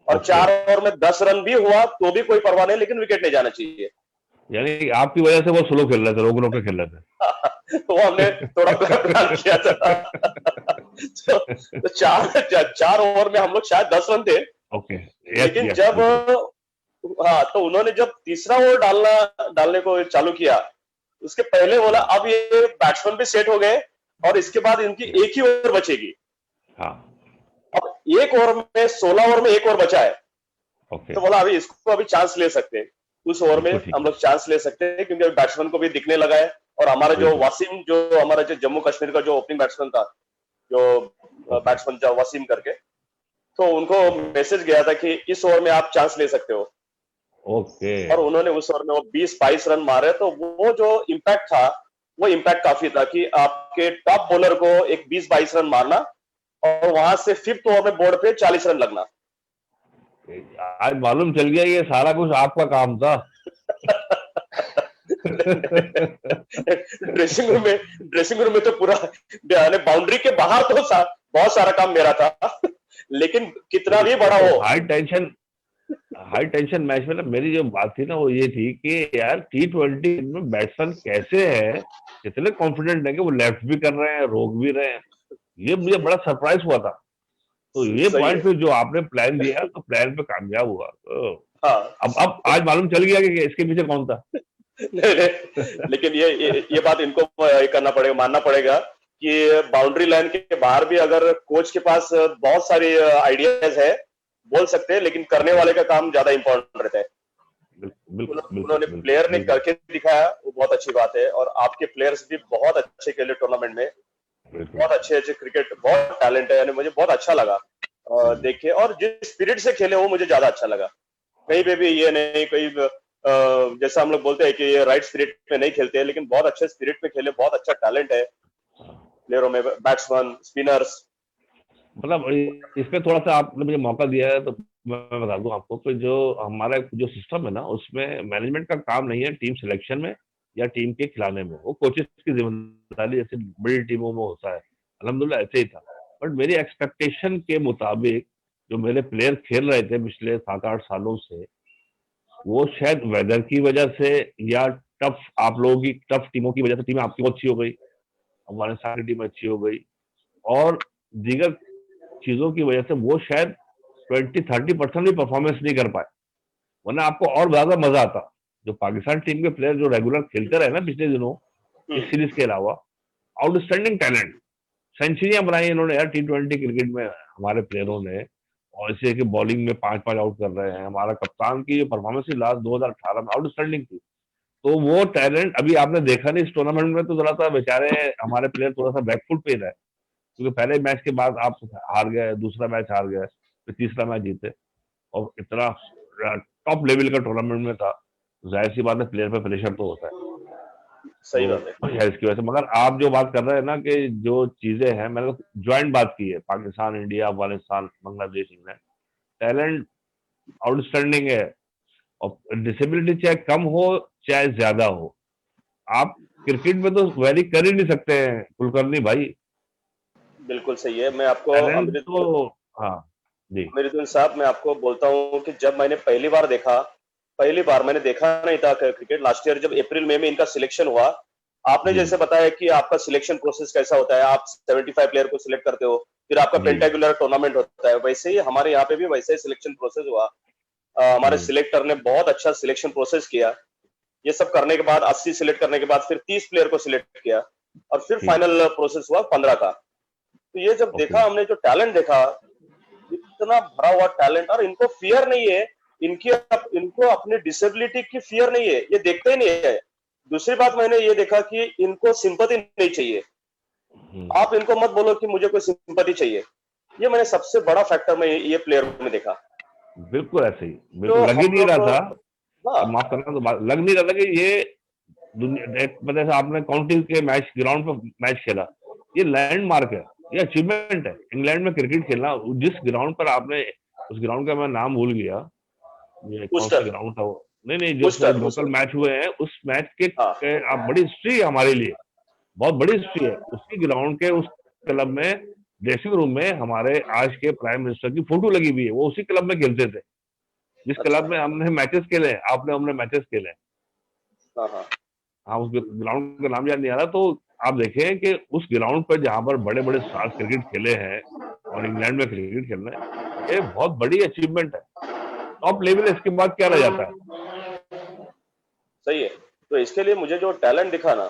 और Okay. 4 ओवर में 10 रन भी हुआ तो भी कोई परवाह नहीं, लेकिन विकेट नहीं जाना चाहिए। यानी कि आपकी वजह से वो स्लो खेल रहे थे, रोक के खेल रहे थे। तो हमने थोड़ा प्लान किया था। तो 4 ओवर में हम लोग शायद 10 रन थे। ओके, लेकिन जब तो उन्होंने जब तीसरा ओवर डालने को चालू किया, उसके पहले बोला अब ये बैट्समैन भी सेट हो गए और इसके बाद इनकी एक ही ओवर बचेगी। हाँ अब एक ओवर में 16 ओवर में एक ओवर बचा है, ओके तो बोला अभी इसको अभी चांस ले सकते हैं, उस ओवर में हम लोग चांस ले सकते हैं, क्योंकि बैट्समैन को भी दिखने लगा है। और हमारा जो वसीम, जो हमारा जो जम्मू कश्मीर का जो ओपनिंग बैट्समैन था, जो बैट्समैन था वसीम करके, तो उनको मैसेज गया था कि इस ओवर में आप चांस ले सकते हो। ओके। और उन्होंने उस ओवर में वो 20-22 रन मारे। तो वो जो इम्पैक्ट था, वो इम्पैक्ट काफी था कि आपके टॉप बॉलर को एक 20-22 रन मारना और वहां से 5th ओवर में बोर्ड पे 40 रन लगना। आज मालूम चल गया ये सारा कुछ आपका काम था। ड्रेसिंग रूम में तो पूरा बाउंड्री के बाहर तो बहुत सारा काम मेरा था, लेकिन कितना भी बड़ा हो। हाई टेंशन मैच में ना मेरी जो बात थी ना वो ये थी कि यार T20 में बैट्समैन कैसे है, कितने कॉन्फिडेंट है कि वो लेफ्ट भी कर रहे हैं, रोक भी रहे हैं, ये मुझे बड़ा सरप्राइज हुआ था। तो ये पॉइंट पे जो आपने प्लान दिया तो प्लान पे कामयाब हुआ। तो हाँ, अब आज मालूम चल गया कि इसके पीछे कौन था। नहीं, लेकिन ये बात इनको करना पड़ेगा, मानना पड़ेगा कि बाउंड्री लाइन के बाहर भी अगर कोच के पास बहुत सारी आइडियाज है, बोल सकते हैं, लेकिन करने वाले का काम ज्यादा इंपॉर्टेंट रहता है। उन्होंने प्लेयर ने करके दिखाया, वो बहुत अच्छी बात है। और आपके प्लेयर्स भी बहुत अच्छे खेले टूर्नामेंट में, बहुत अच्छे क्रिकेट, बहुत टैलेंट है, यानी मुझे बहुत अच्छा लगा देख के। और जिस स्पिरिट से खेले वो मुझे ज्यादा अच्छा लगा। कहीं पे भी ये नहीं, कहीं जैसा हम लोग बोलते हैं कि ये राइट स्पिरिट में नहीं खेलते हैं, लेकिन बहुत अच्छे स्पिरिट में खेले, बहुत अच्छा टैलेंट है प्लेयरों में, बैट्समैन, स्पिनर्स। मतलब इसमें थोड़ा सा आपने मुझे मौका दिया है तो मैं बता दूं आपको कि जो हमारा जो सिस्टम है ना, उसमें मैनेजमेंट का काम नहीं है टीम सिलेक्शन में या टीम के खिलाने में, वो कोचेस की जिम्मेदारी जैसे बड़ी टीमों में होता है। अल्हम्दुलिल्लाह ऐसे ही था। बट मेरी एक्सपेक्टेशन के मुताबिक जो मेरे प्लेयर खेल रहे थे पिछले 7-8 सालों से, वो शायद वेदर की वजह से या टफ, आप लोगों की टफ टीमों की वजह से टीम आपकी बहुत अच्छी हो गई, अफगानिस्तान की टीम अच्छी हो गई, और दीगर चीजों की वजह से वो शायद 20-30% भी परफॉर्मेंस नहीं कर पाए, वरना आपको और ज्यादा मजा आता। जो पाकिस्तान टीम के प्लेयर जो रेगुलर खेलते रहे ना पिछले दिनों इस सीरीज के अलावा, आउटस्टैंडिंग टैलेंट, सेंचुरियां बनाई इन्होंने यार T20 क्रिकेट में हमारे प्लेयरों ने। और ऐसे कि बॉलिंग में 5-5 आउट कर रहे हैं। हमारा कप्तान की जो परफॉर्मेंस थी लास्ट 2018 में आउटस्टैंडिंग थी। तो वो टैलेंट अभी आपने देखा नहीं इस टूर्नामेंट में, तो थोड़ा सा बेचारे हमारे प्लेयर थोड़ा सा बैकफुट पे रहे, क्योंकि पहले मैच के बाद आप हार गए, दूसरा मैच हार गए, फिर तीसरा मैच जीते, और इतना टॉप लेवल का टूर्नामेंट में था, जाहिर सी बात है प्लेयर पे प्रेशर तो होता है। सही तो बात है। है इसकी वजह से। मगर आप जो बात कर रहे हैं ना कि जो चीजें हैं, मैंने तो ज्वाइंट बात की है, Pakistan, India, Afghanistan, Bangladesh, England, talent outstanding है। और डिसेबिलिटी चाहे कम हो चाहे ज्यादा हो, आप क्रिकेट में तो वैरी कर ही नहीं सकते हैं कुलकर्णी भाई। बिल्कुल सही है। मैं आपको टैलेंट तो, हाँ जी अमीरुद्दीन साहब, मैं आपको बोलता हूँ कि जब मैंने पहली बार मैंने देखा नहीं था क्रिकेट, लास्ट ईयर जब अप्रैल मई में इनका सिलेक्शन हुआ। आपने जी जैसे बताया कि आपका सिलेक्शन प्रोसेस कैसा होता है, आप 75 प्लेयर को सिलेक्ट करते हो, फिर आपका जी पेंटाकुलर टूर्नामेंट होता है, वैसे ही हमारे यहाँ पे भी वैसे ही सिलेक्शन प्रोसेस हुआ। हमारे हम्म, सिलेक्टर ने बहुत अच्छा सिलेक्शन प्रोसेस किया। ये सब करने के बाद 80 सिलेक्ट करने के बाद फिर 30 प्लेयर को सिलेक्ट किया, और फिर ठीक, फाइनल प्रोसेस हुआ 15 का। तो ये जब ओके, देखा हमने, जो टैलेंट देखा, इतना भरा हुआ टैलेंट, और इनको फियर नहीं है, इनको अपनी डिसेबिलिटी की फियर नहीं है, ये देखते ही नहीं है। दूसरी बात मैंने ये देखा कि इनको सिंपैथी नहीं चाहिए। आप इनको मत बोलो कि मुझे कोई सिंपैथी चाहिए। ये मैंने सबसे बड़ा फैक्टर में ये प्लेयर में देखा। बिल्कुल ऐसे ही, तो बिल्कुल लग ही हम नहीं रहा लोग, था। हाँ, अब माफ करना, तो लग नहीं रहा था कि ये दुनिया, एक मतलब से आपने काउंटी के मैच ग्राउंड पर मैच खेला, ये लैंडमार्क है, ये अचीवमेंट है इंग्लैंड में क्रिकेट खेलना। जिस ग्राउंड पर आपने, उस ग्राउंड का मैं नाम भूल गया, ये कौन सा बूस्टर, ग्राउंड था वो, नहीं नहीं, जो पूरे बूस्टर, लोकल बूस्टर, मैच हुए हैं उस मैच हाँ, के आप, बड़ी हिस्ट्री है हमारे लिए, बहुत बड़ी हिस्ट्री है उसी ग्राउंड के। उस क्लब में ड्रेसिंग रूम में हमारे आज के प्राइम मिनिस्टर की फोटो लगी हुई है, वो उसी क्लब में खेलते थे, जिस अच्छा, क्लब में हमने मैचेस खेले हैं, आपने हमने मैचेस खेले हैं। हाँ, हाँ, हाँ, उस ग्राउंड का नाम याद नहीं आ रहा। तो आप देखें कि उस ग्राउंड पर जहां पर बड़े बड़े स्टार्स क्रिकेट खेले हैं और इंग्लैंड में क्रिकेट खेलना है, ये बहुत बड़ी अचीवमेंट है, टॉप लेवल है। इसके बाद क्या रह जाता है सही है। तो इसके लिए मुझे जो टैलेंट दिखा ना,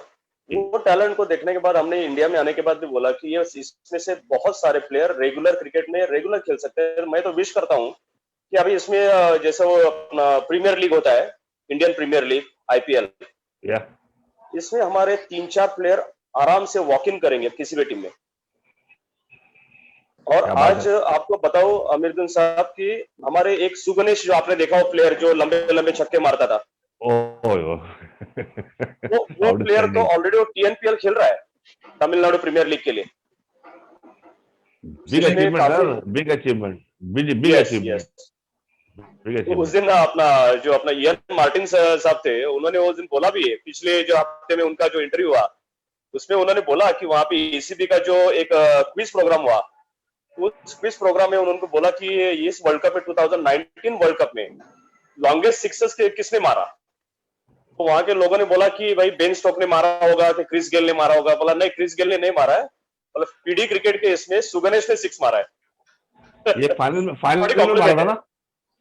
जी। वो टैलेंट को देखने के बाद हमने इंडिया में आने के बाद भी बोला कि ये इसमें से बहुत सारे प्लेयर रेगुलर क्रिकेट में रेगुलर खेल सकते हैं। मैं तो विश करता हूँ कि अभी इसमें जैसे वो अपना प्रीमियर लीग होता है, इंडियन प्रीमियर लीग, आईपीएल, या इसमें हमारे 3-4 प्लेयर आराम से वॉक इन करेंगे किसी भी टीम में। और क्या बात आज है। आपको बताओ अमीरुद्दीन साहब की, हमारे एक सुगनेश जो आपने देखा, वो प्लेयर जो लंबे लंबे छक्के मारता था, ओ वो प्लेयर तो आउटस्टैंडिंग, ऑलरेडी वो टीएनपीएल खेल रहा है, तमिलनाडु प्रीमियर लीग के लिए, बिग जिसमें अचीवमेंट काफी, sir, big achievement, big big yes achievement, yes. Big तो उस अचीवमेंट। दिन अपना जो अपना इयन मार्टिन साहब थे, उन्होंने उस दिन बोला भी है, पिछले जो हफ्ते में उनका जो इंटरव्यू हुआ, उसमें उन्होंने बोला कि वहां पे ईसीबी का जो एक क्विज प्रोग्राम हुआ, उस क्विज प्रोग्राम में उन्होंने बोला कि इस वर्ल्ड कप में, 2019 वर्ल्ड कप में लॉन्गेस्ट सिक्सेस किसने मारा। तो वहां के लोगों ने बोला कि भाई बेन स्टोक ने मारा होगा कि क्रिस गेल ने मारा होगा। बोला नहीं, क्रिस गेल ने नहीं मारा है, मतलब पीडी क्रिकेट के इसमें सुगनेश ने 6 मारा है। ये बड़ी फाइनल में मारा कॉम्प्लीमेंट था है। ना,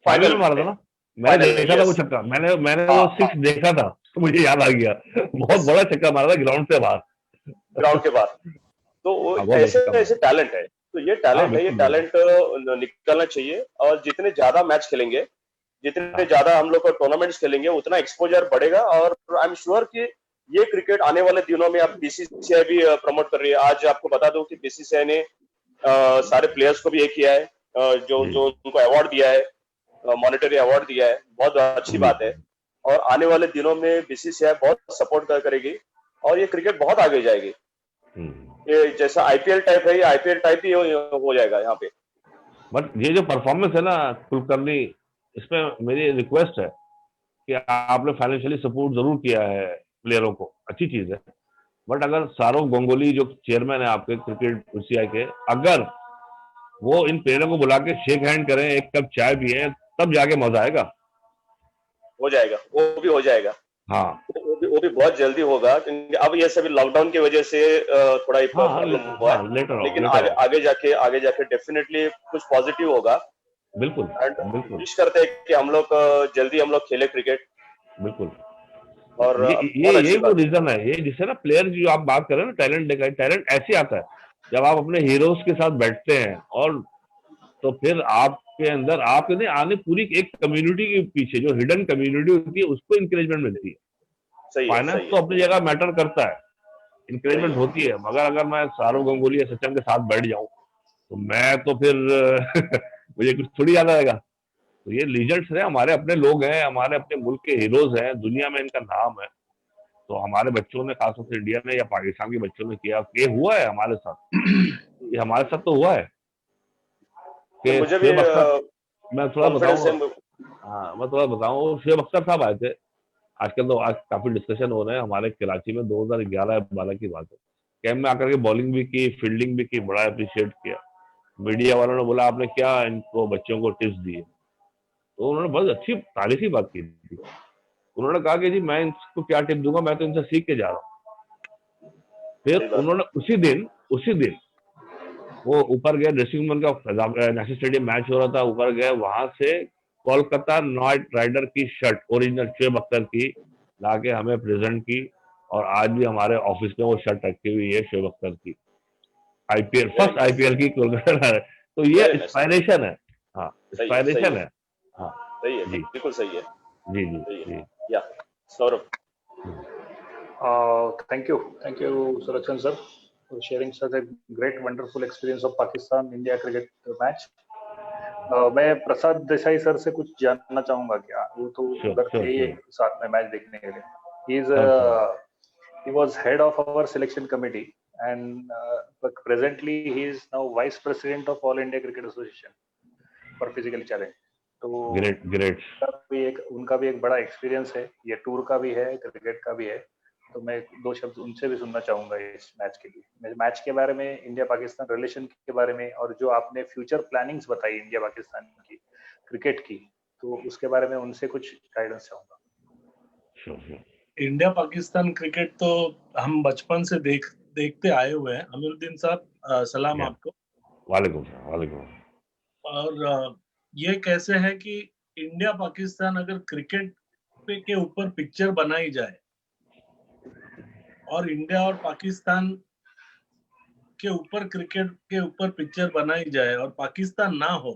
फाइनल में फाइनल मारा था में, ना। मैंने फाइनल में, देखा था वो यस, छक्का, मैंने हाँ वो हाँ, सिक्स देखा था, तो मुझे याद आ गया, बहुत यस, बड़ा छक्का मारा था ग्राउंड से बाहर। ग्राउंड के बाहर। तो हाँ, बहुत बड़ा ऐसे छक्का मारा। ऐसे टैलेंट है। तो ये हाँ, टैलेंट है, ये बिल्कुल बिल्कुल। टैलेंट निकलना चाहिए। और जितने ज्यादा मैच खेलेंगे, जितने हाँ ज्यादा हम लोग टूर्नामेंट्स खेलेंगे, उतना एक्सपोजर बढ़ेगा। और आई एम श्योर कि ये क्रिकेट आने वाले दिनों में, अब बीसीसीआई भी प्रमोट कर रही है। आज आपको बता दूं कि बीसीसीआई ने सारे प्लेयर्स को भी ये किया है, जो जी जो उनको अवार्ड दिया है, मॉनेटरी अवार्ड दिया है, बहुत अच्छी जी। बात है। और आने वाले दिनों में बीसीसीआई बहुत सपोर्ट करेगी, और ये क्रिकेट बहुत आगे जाएगी। हम्म। ये जैसा आईपीएल टाइप है, ये आईपीएल टाइप ही हो जाएगा यहाँ पे। बट ये जो परफॉर्मेंस है ना कुलकर्णी, इसमें मेरी रिक्वेस्ट है कि आपने फाइनेंशियली सपोर्ट जरूर किया है प्लेयरों को, अच्छी चीज है। बट अगर सौरव गांगुली जो चेयरमैन है आपके क्रिकेट बीसीसीआई के, अगर वो इन प्लेयरों को बुला के शेक हैंड करें, एक कप चाय पिए, तब जाके मजा आएगा। हो जाएगा, वो भी हो जाएगा। हाँ वो भी बहुत जल्दी होगा, क्योंकि अब ये सभी लॉकडाउन की वजह से थोड़ा हाँ हाँ प्रॉब्लम हुआ है। हाँ, लेकिन लेटर आगे आओ, आगे जाके डेफिनेटली कुछ पॉजिटिव होगा। बिल्कुल एंड बिल्कुल विश करते हैं कि हम लोग जल्दी हम लोग खेले क्रिकेट। बिल्कुल। और ये बहुत यही अच्छी वो बात है। रीजन है, ये जिससे ना प्लेयर जो आप बात कर रहे हैं ना, टैलेंट देखा, टैलेंट ऐसे आता है जब आप अपने हीरोज के साथ बैठते हैं, और तो फिर आपके के अंदर आपके नहीं आने पूरी एक कम्युनिटी के पीछे जो हिडन कम्युनिटी होती है उसको इंकरेजमेंट मिलती है। सही है, फाइनेंस सही तो है, अपनी जगह मैटर करता है, इंकरेजमेंट होती है, मगर अगर मैं सौरव गांगुली या सचिन के साथ बैठ जाऊं तो मैं तो फिर मुझे कुछ थोड़ी याद आएगा। तो ये लीजेंड्स हैं, हमारे अपने लोग हैं, हमारे अपने मुल्क के हीरोज हैं, दुनिया में इनका नाम है। तो हमारे बच्चों ने, खासतौर से इंडिया में या पाकिस्तान के बच्चों ने किया, ये हुआ है हमारे साथ, ये हमारे साथ तो हुआ है कि मुझे भी शुएब अख्तर, मैं थोड़ा कॉन्फिडेंस है। बताऊं, हाँ मैं थोड़ा बताऊं, शुएब अख्तर साहब आए थे। आजकल तो आज काफी डिस्कशन हो रहे हैं हमारे कराची में, 2011-12 की बात है। कैंप में आकर के बॉलिंग भी की, फील्डिंग भी की, बड़ा अप्रिशिएट किया। मीडिया वालों ने बोला आपने क्या इनको बच्चों को टिप्स दिए, तो उन्होंने बहुत अच्छी तारीफी बात की थी। उन्होंने कहा कि जी मैं इनको क्या टिप दूंगा, मैं तो इनसे सीख के जा रहा हूँ। फिर सही बात। उन्होंने उसी दिन वो ऊपर गए, ड्रेसिंग रूम का नेशनल स्टेडियम मैच हो रहा था, ऊपर गए, वहां से कोलकाता नाइट राइडर की शर्ट ओरिजिनल शुएब अख्तर की लाके हमें प्रेजेंट की, और आज भी हमारे ऑफिस में वो शर्ट रखी हुई है शुएब अख्तर की, आईपीएल, फर्स्ट आईपीएल की कोलकाता। तो ये वेरी नाइस, इंस्पायरेशन है। हाँ, सही है, सही इंस्पायरेशन है, है। हाँ सही है, जी बिल्कुल सही है, जी जी सही जी। है। या Saurabh. Thank you, Surachan sir, for sharing such a great, wonderful experience of Pakistan-India cricket match. मैं प्रसाद देसाई सर से कुछ जानना चाहूंगा क्या, वो तो श्योर उधर श्योर थे ही श्योर साथ में मैच देखने के लिए. Sure He was head of our selection committee, and but presently he is now vice president of All India Cricket Association for physically challenged. तो ग्रेट ग्रेट। उनका भी एक बड़ा एक्सपीरियंस है, ये टूर का भी है, क्रिकेट का भी है. तो मैं दो शब्द उनसे भी सुनना चाहूंगा इस मैच के लिए, मैच के बारे में, इंडिया पाकिस्तान रिलेशन के बारे में, और जो आपने फ्यूचर प्लानिंग्स बताई इंडिया पाकिस्तान की क्रिकेट की, तो उसके बारे में उनसे कुछ गाइडेंस चाहूंगा. इंडिया पाकिस्तान क्रिकेट तो हम बचपन से देखते आए हुए हैं. अमीरुद्दीन साहब, सलाम आपको. वालेकुम वालेकुम। और ये कैसे है कि इंडिया पाकिस्तान अगर क्रिकेट के ऊपर पिक्चर बनाई जाए और इंडिया और पाकिस्तान के ऊपर क्रिकेट के ऊपर पिक्चर बनाई जाए और पाकिस्तान ना हो,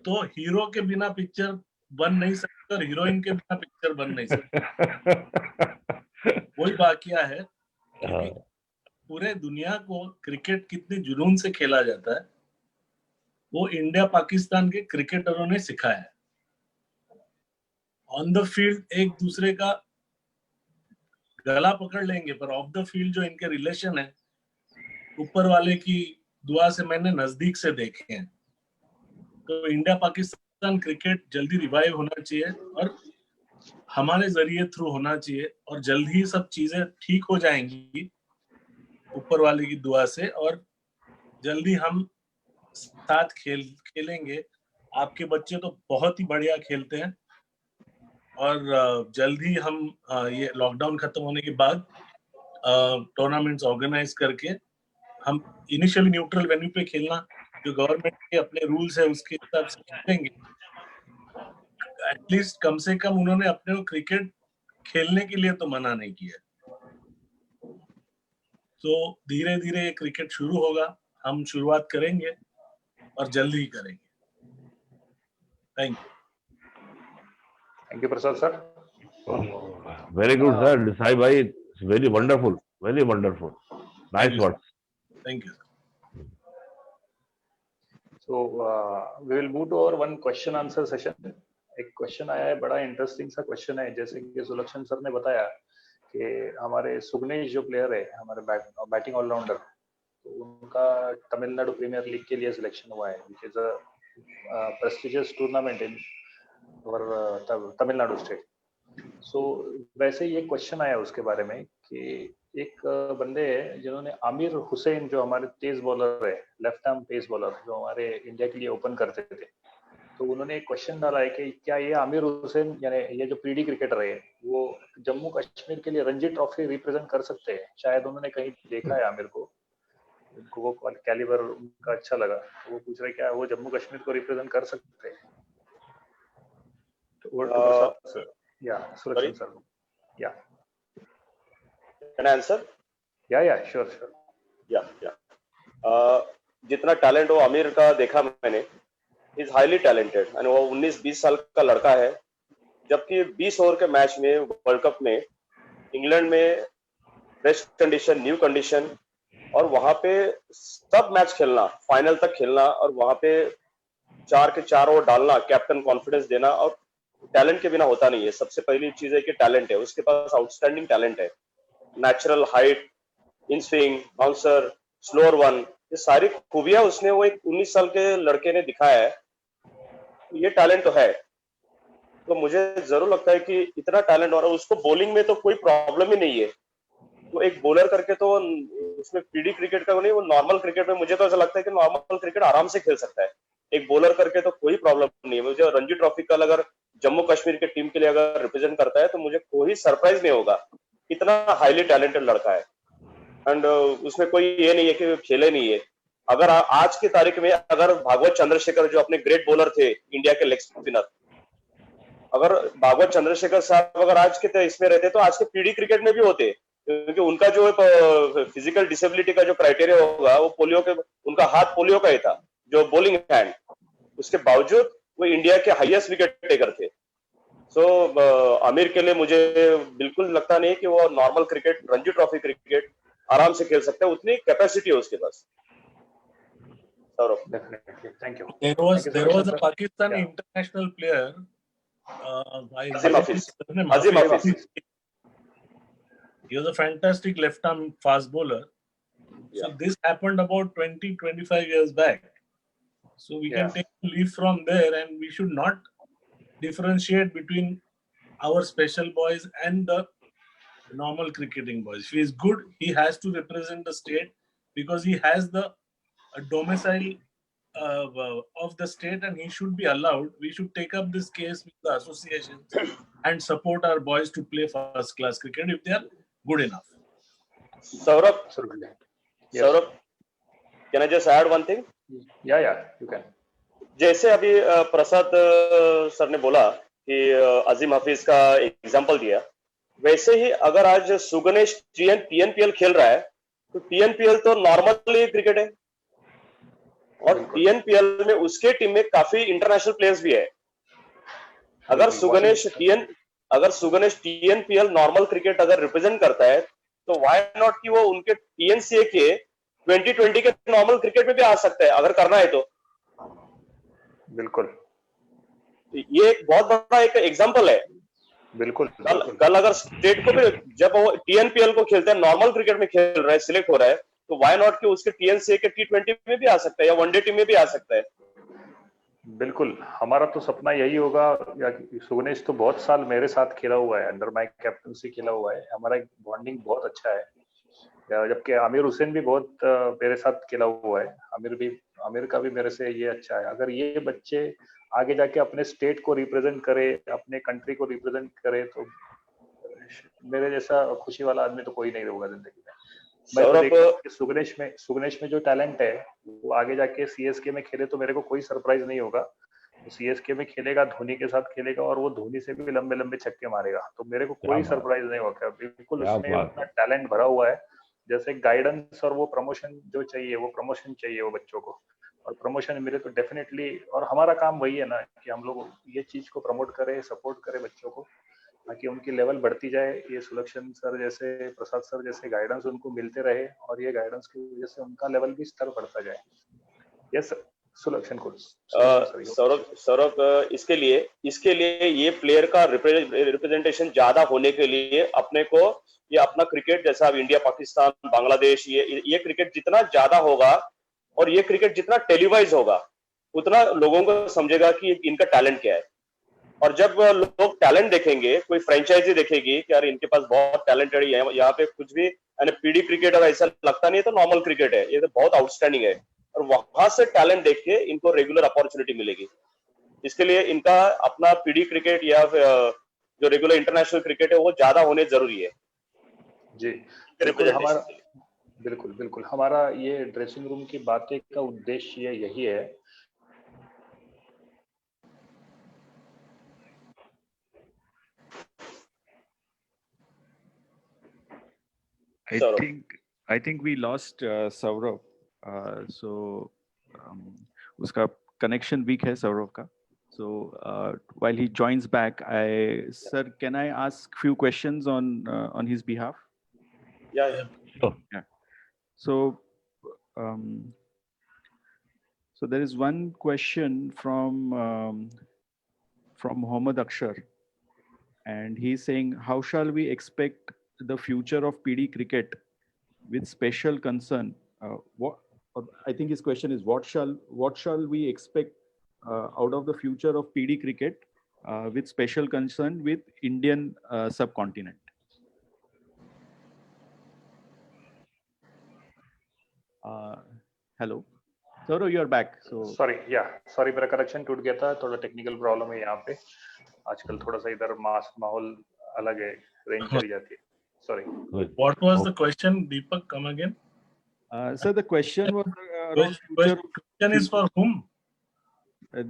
तो हीरो के बिना पिक्चर बन नहीं सकती और हीरोइन के बिना पिक्चर बन नहीं सकती. वही वाकया है, क्योंकि पूरे दुनिया को क्रिकेट कितने जुनून से खेला जाता है वो इंडिया पाकिस्तान के क्रिकेटरों ने सिखाया है. ऑन द फील्ड एक दूसरे का गला पकड़ लेंगे, पर ऑफ द फील्ड जो इनके रिलेशन है, ऊपर वाले की दुआ से मैंने नजदीक से देखे हैं. तो इंडिया पाकिस्तान क्रिकेट जल्दी रिवाइव होना चाहिए और हमारे जरिए थ्रू होना चाहिए, और जल्द ही सब चीजें ठीक हो जाएंगी ऊपर वाले की दुआ से, और जल्दी हम साथ खेलेंगे. आपके बच्चे तो बहुत ही बढ़िया खेलते हैं, और जल्द ही हम ये लॉकडाउन खत्म होने के बाद टूर्नामेंट्स ऑर्गेनाइज करके हम इनिशियली न्यूट्रल वेन्यू पे खेलना, जो गवर्नमेंट के अपने रूल्स है उसके हिसाब से खेलेंगे. एटलीस्ट कम से कम उन्होंने अपने को क्रिकेट खेलने के लिए तो मना नहीं किया. तो धीरे धीरे ये क्रिकेट शुरू होगा, हम शुरुआत करेंगे और जल्दी ही करेंगे. Thank you Prasad sir. Very good sir, Desai भाई, very wonderful, nice words. Thank you. So we will move to our one question answer session. एक क्वेश्चन आया है, बड़ा इंटरेस्टिंग सा क्वेश्चन है. जैसे कि सुलक्षण सर ने बताया कि हमारे सुगनेश जो प्लेयर है, हमारे बैटिंग ऑलराउंडर, तो उनका तमिलनाडु प्रीमियर लीग के लिए सिलेक्शन हुआ है, which is a prestigious tournament इन और तमिलनाडु स्टेट. सो वैसे ये क्वेश्चन आया उसके बारे में कि एक बंदे हैं जिन्होंने आमिर हुसैन, जो हमारे तेज बॉलर है, लेफ्ट आर्म पेस बॉलर, जो हमारे इंडिया के लिए ओपन करते थे, तो उन्होंने एक क्वेश्चन डाला है कि क्या ये आमिर हुसैन, यानी ये जो पीडी क्रिकेटर है, वो जम्मू कश्मीर के लिए रणजी ट्रॉफी रिप्रेजेंट कर सकते हैं. शायद उन्होंने कहीं देखा है आमिर को, उनको वो कैलिबर उनका अच्छा लगा, तो वो पूछ रहे क्या वो जम्मू कश्मीर को रिप्रेजेंट कर सकते हैं. तो Yeah, Surakshan sir. Yeah. Can I answer? Yeah, sure. जितना टैलेंट हो आमिर का देखा मैंने, इज हाईली टैलेंटेड एंड वो 19-20 साल का लड़का है, जबकि 20 ओवर के मैच में वर्ल्ड कप में इंग्लैंड में बेस्ट कंडीशन, न्यू कंडीशन, और वहां पे सब मैच खेलना, फाइनल तक खेलना, और वहां पे 4 के 4 ओवर डालना, कैप्टन कॉन्फिडेंस देना, और टैलेंट के बिना होता नहीं है। सबसे पहली चीज है कि टैलेंट है, उसके पास आउटस्टैंडिंग टैलेंट है, natural height, in swing, bouncer, slower one, ये सारी खूबियां उसने वो एक 19 साल के लड़के ने दिखाया है। ये टैलेंट तो है। तो मुझे जरूर लगता है कि इतना टैलेंट, और उसको बॉलिंग में तो कोई प्रॉब्लम ही नहीं है। तो एक बॉलर करके तो उसमें पीडी क्रिकेट का नहीं, वो नॉर्मल क्रिकेट में मुझे तो ऐसा लगता है कि नॉर्मल क्रिकेट आराम से खेल सकता है। एक बॉलर करके तो कोई प्रॉब्लम नहीं है। मुझे रणजी ट्रॉफी कल अगर जम्मू कश्मीर के टीम के लिए अगर रिप्रेजेंट करता है तो मुझे कोई सरप्राइज नहीं होगा। इतना हाईली टैलेंटेड लड़का है, एंड उसमें कोई ये नहीं है कि खेले नहीं है। अगर आज की तारीख में अगर भागवत चंद्रशेखर जो अपने ग्रेट बॉलर थे, इंडिया के लेग स्पिनर, अगर भागवत चंद्रशेखर साहब अगर आज के इसमें रहते तो आज के पीडी क्रिकेट में भी होते, क्योंकि उनका जो फिजिकल डिसेबिलिटी का जो क्राइटेरिया होगा वो पोलियो के, उनका हाथ पोलियो का ही था जो बॉलिंग हैंड, उसके बावजूद वो इंडिया के हाईएस्ट विकेट टेकर थे। सो आमिर के लिए मुझे बिल्कुल लगता नहीं कि वो normal cricket, Ranji trophy cricket आराम से खेल सकते हैं, उतनी कैपेसिटी है उसके पास। Saurabh, definitely, thank you. There was a Pakistani international player, by Azim Hafiz. surname Azim Hafiz. Hafiz. He was a fantastic left-arm fast bowler. So Yeah. this happened about 20-25 years back. So we can take a leaf from there, and we should not differentiate between our special boys and the normal cricketing boys. If he is good, he has to represent the state because he has the domicile of the state, and he should be allowed. We should take up this case with the associations and support our boys to play first class cricket if they are good enough. Saurabh, Yes. Saurabh, can I just add one thing? Yeah, you can. जैसे अभी प्रसाद sir ने बोला कि अजीम हफीज का example दिया, वैसे ही अगर आज सुगनेश टीएनपीएल खेल रहा है तो टीएनपीएल तो नॉर्मली क्रिकेट है, और टीएनपीएल में उसके टीम में काफी इंटरनेशनल प्लेयर्स भी है। अगर सुगनेश टीएनपीएल नॉर्मल क्रिकेट अगर रिप्रेजेंट करता है तो व्हाई नॉट कि वो उनके टीएनसीए के 2020 के नॉर्मल क्रिकेट में भी आ सकता है अगर करना है तो। बिल्कुल, ये एक बहुत बड़ा एक एग्जांपल है। बिल्कुल। कल अगर स्टेट को भी, जब वो टीएनपीएल को खेलते हैं, नॉर्मल क्रिकेट में खेल रहा है, सिलेक्ट हो रहा है, तो व्हाई नॉट कि उसके टीएनसीए के टी20 में भी आ सकता है या वनडे टीम में भी आ सकता है। बिल्कुल, हमारा तो सपना यही होगा। सुगनेश तो बहुत साल मेरे साथ खेला हुआ है, अंडर माय कैप्टनसी खेला हुआ है, हमारा एक बॉन्डिंग बहुत अच्छा है। जबकि आमिर हुसैन भी बहुत मेरे साथ खेला हुआ है, आमिर का भी मेरे से ये अच्छा है। अगर ये बच्चे आगे जाके अपने स्टेट को रिप्रेजेंट करे, अपने कंट्री को रिप्रेजेंट करे, तो मेरे जैसा खुशी वाला आदमी तो कोई नहीं होगा जिंदगी में। मैं तो देखता हूं कि सुगनेश में जो टैलेंट है वो आगे जाके सीएसके में खेले तो मेरे को कोई सरप्राइज नहीं होगा। तो सीएसके में खेलेगा, धोनी के साथ खेलेगा, और वो धोनी से भी लंबे लंबे छक्के मारेगा, तो मेरे को कोई सरप्राइज नहीं होगा। बिल्कुल उसमें अपना टैलेंट भरा हुआ है। जैसे गाइडेंस और वो प्रमोशन जो चाहिए, वो प्रमोशन चाहिए वो बच्चों को, और प्रमोशन मिले तो डेफिनेटली। और हमारा काम वही है ना कि हम लोग ये चीज को प्रमोट करें, सपोर्ट करें बच्चों को, ताकि उनकी लेवल बढ़ती जाए। ये सुलक्षण सर जैसे, प्रसाद सर जैसे गाइडेंस उनको मिलते रहे, और ये गाइडेंस की वजह से उनका लेवल भी स्तर बढ़ता जाए। यस सुलक्षण को सौरभ, इसके लिए ये प्लेयर का रिप्रेजेंटेशन ज्यादा होने के लिए अपने को ये अपना क्रिकेट, जैसा अब इंडिया, पाकिस्तान, बांग्लादेश, ये क्रिकेट जितना ज्यादा होगा और ये क्रिकेट जितना टेलीवाइज होगा, उतना लोगों को समझेगा कि इनका टैलेंट क्या है। और जब लोग टैलेंट देखेंगे, कोई फ्रेंचाइजी देखेगी कि यार इनके पास बहुत टैलेंटेड है, यहाँ पे कुछ भी पीडी क्रिकेट और ऐसा लगता नहीं है तो नॉर्मल क्रिकेट है, ये तो बहुत आउटस्टैंडिंग है, और वहां से टैलेंट देख के इनको रेगुलर अपॉर्चुनिटी मिलेगी। इसके लिए इनका अपना पीडी क्रिकेट या जो रेगुलर इंटरनेशनल क्रिकेट है वो ज्यादा होने जरूरी है जी। बिल्कुल हमारा ये ड्रेसिंग रूम की बातें का उद्देश्य यही है। I think we lost Saurabh. So उसका connection weak है सौरव का. So while he joins back, sir, can I ask few questions on his behalf? Yeah. Yeah. So so there is one question from Mohammad Akhshar, and he's saying, how shall we expect the future of PD cricket with special concern? I think his question is, what shall we expect out of the future of PD cricket with special concern with Indian subcontinent? Hello, Saurav, you are back. So sorry मेरा connection टूट गया था, थोड़ा technical problem है यहाँ पे. आजकल थोड़ा सा इधर माहौल अलग है, रेंज चली जाती है. Sorry. What was the question, Deepak? Come again. Sir, the question was around question is for whom?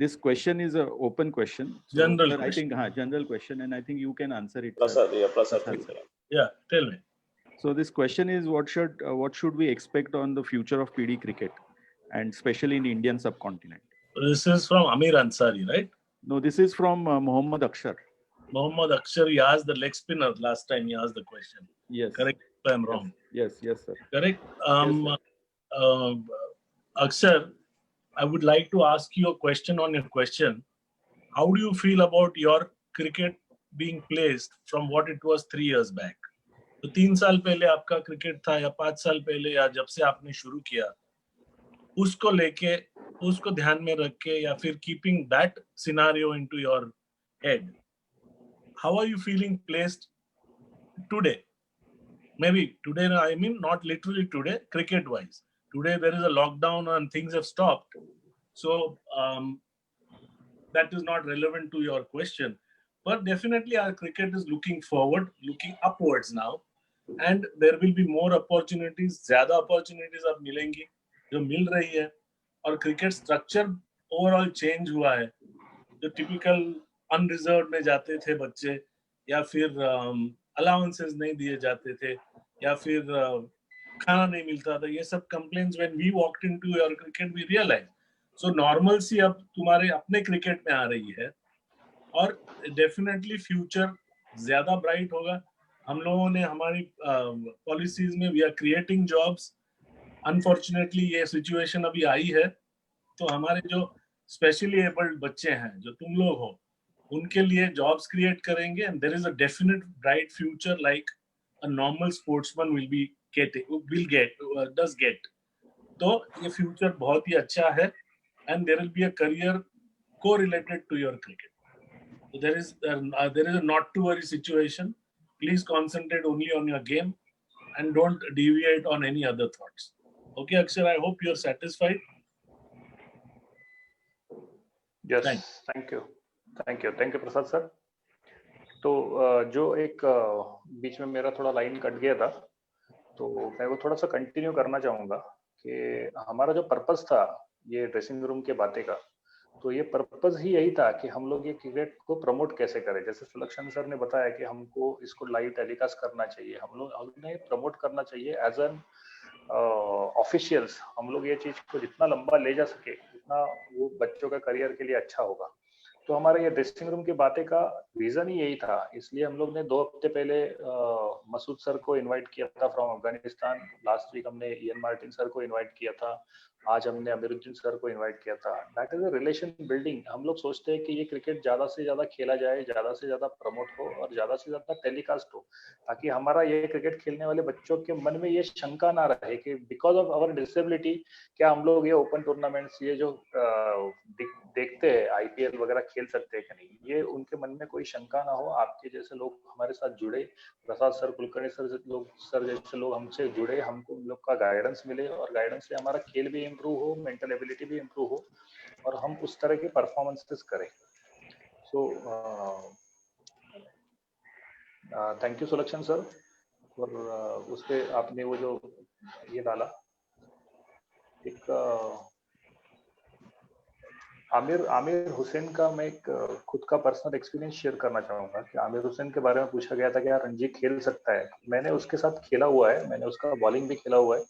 This question is an open question. So, General sir, question. I think general question, and I think you can answer it. Prasad, Prasad. please. Yeah, tell me. So this question is, what should we expect on the future of PD cricket, and especially in the Indian subcontinent? This is from Amir Ansari, right? No, this is from Mohammad Akhshar. Mohammad Akhshar, he asked the leg spinner last time he asked the question. Yes. Correct if I'm wrong. Yes, sir. Correct. Yes, Akhshar, I would like to ask you a question on your question. How do you feel about your cricket being placed from what it was 3 years back? तो 3 साल पहले आपका cricket था, या 5 साल पहले, या जब से आपने शुरू किया, उसको लेके, उसको ध्यान में रख के, या फिर keeping that scenario into your head, how are you feeling placed today? Maybe today, I mean not literally today, cricket wise. Today there is a lockdown and things have stopped, so that is not relevant to your question. But definitely our cricket is looking forward, looking upwards now, and there will be more opportunities. ज़्यादा opportunities अब मिलेंगी, जो मिल रही है, और cricket structure overall change हुआ है. जो typical unreserved में जाते थे बच्चे, या फिर allowances नहीं दिए जाते थे, या फिर खाना नहीं मिलता था, ये सब complaints when we walked into your cricket we realized. So normalcy अब तुम्हारे अपने cricket में आ रही है, और डेफिनेटली फ्यूचर ज्यादा ब्राइट होगा. हम लोगों ने हमारी पॉलिसीज में we are creating jobs. Unfortunately ये सिचुएशन अभी आई है, तो हमारे जो स्पेशली एबल्ड बच्चे हैं, जो तुम लोग हो, उनके लिए जॉब्स क्रिएट करेंगे, and there is a definite bright future like a normal sportsman does get. तो ये फ्यूचर बहुत ही अच्छा है, and there will be a career correlated to your cricket. So there is a not to worry situation. Please concentrate only on your game and don't deviate on any other thoughts. Okay, Akshay, I hope you're satisfied. Yes, thank you Prasad sir. तो जो एक बीच में मेरा थोड़ा line cut गया था, तो मैं वो थोड़ा सा कंटिन्यू करना चाहूंगा कि हमारा जो पर्पस था ये ड्रेसिंग रूम के बातें का, तो ये पर्पस ही यही था कि हम लोग ये क्रिकेट को प्रमोट कैसे करें. जैसे सुलक्षण सर ने बताया कि हमको इसको लाइव टेलीकास्ट करना चाहिए, हमने प्रमोट करना चाहिए एज एन ऑफिशियल्स. हम लोग ये चीज को जितना लंबा ले जा सके उतना वो बच्चों का करियर के लिए अच्छा होगा. तो हमारा ये ड्रेसिंग रूम की बातें का रीजन ही यही था. इसलिए हम लोग ने 2 हफ्ते पहले मसूद सर को इनवाइट किया था फ्रॉम अफगानिस्तान. लास्ट वीक हमने इयन मार्टिन सर को इनवाइट किया था. आज हमने अमीरुद्दीन सर को इनवाइट किया था. That is a relation building. हम लोग सोचते हैं कि ये क्रिकेट ज्यादा से ज्यादा खेला जाए, ज्यादा से ज्यादा प्रमोट हो और ज्यादा से ज्यादा टेलीकास्ट हो, ताकि हमारा ये क्रिकेट खेलने वाले बच्चों के मन में ये शंका ना रहे कि बिकॉज ऑफ आवर डिसेबिलिटी क्या हम लोग ये ओपन टूर्नामेंट्स, ये जो देखते हैं आईपीएल वगैरह खेल सकते हैं कि नहीं. ये उनके मन में कोई शंका ना हो. आपके जैसे लोग हमारे साथ जुड़े, प्रसाद सर, कुलकर्णी सर जैसे लोग हमसे जुड़े, हमको उन लोग का गाइडेंस मिले, और गाइडेंस से हमारा खेल भी इम्प्रूव हो, मेंटल एबिलिटी भी इम्प्रूव हो, और हम उस तरह के परफॉर्मेंसेस करें. So thank you Sulakshan sir. और उस पे आपने वो जो ये डाला, एक आमिर हुसैन का मैं एक खुद का पर्सनल एक्सपीरियंस शेयर करना चाहूंगा कि आमिर हुसैन के बारे में पूछा गया था कि यार रणजी खेल सकता है. मैंने उसके साथ खेला हुआ है, मैंने उसका बॉलिंग भी खेला हुआ है,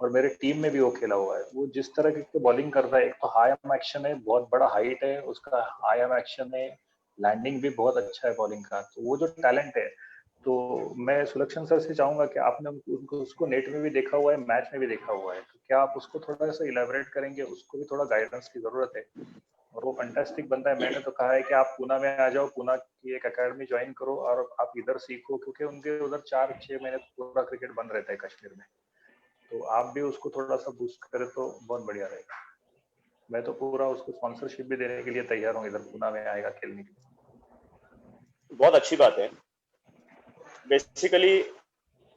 और मेरे टीम में भी वो खेला हुआ है। वो जिस तरह की बॉलिंग करता है, एक तो हाई आर्म एक्शन है, बहुत बड़ा हाइट है उसका, हाई आर्म एक्शन है, लैंडिंग भी बहुत अच्छा है बॉलिंग का। तो वो जो टैलेंट है, तो मैं सुलक्षण सर से चाहूंगा कि आपने उनको उसको नेट में भी देखा हुआ है, मैच में भी देखा हुआ है, तो क्या आप उसको थोड़ा सा इलेबोरेट करेंगे? उसको भी थोड़ा गाइडेंस की जरूरत है और वो फैंटास्टिक बंदा है। मैंने तो कहा है कि आप पूना में आ जाओ, पूना की एक एकेडमी ज्वाइन करो और आप इधर सीखो, क्योंकि उनके उधर 4-6 महीने पूरा क्रिकेट बंद रहता है कश्मीर में। तो आप भी उसको थोड़ा सा बूस्ट करें तो बहुत बढ़िया रहेगा। मैं तो पूरा उसको स्पॉन्सरशिप भी देने के लिए तैयार हूँ, इधर पूना में आएगा खेलने के लिए। बहुत अच्छी बात है।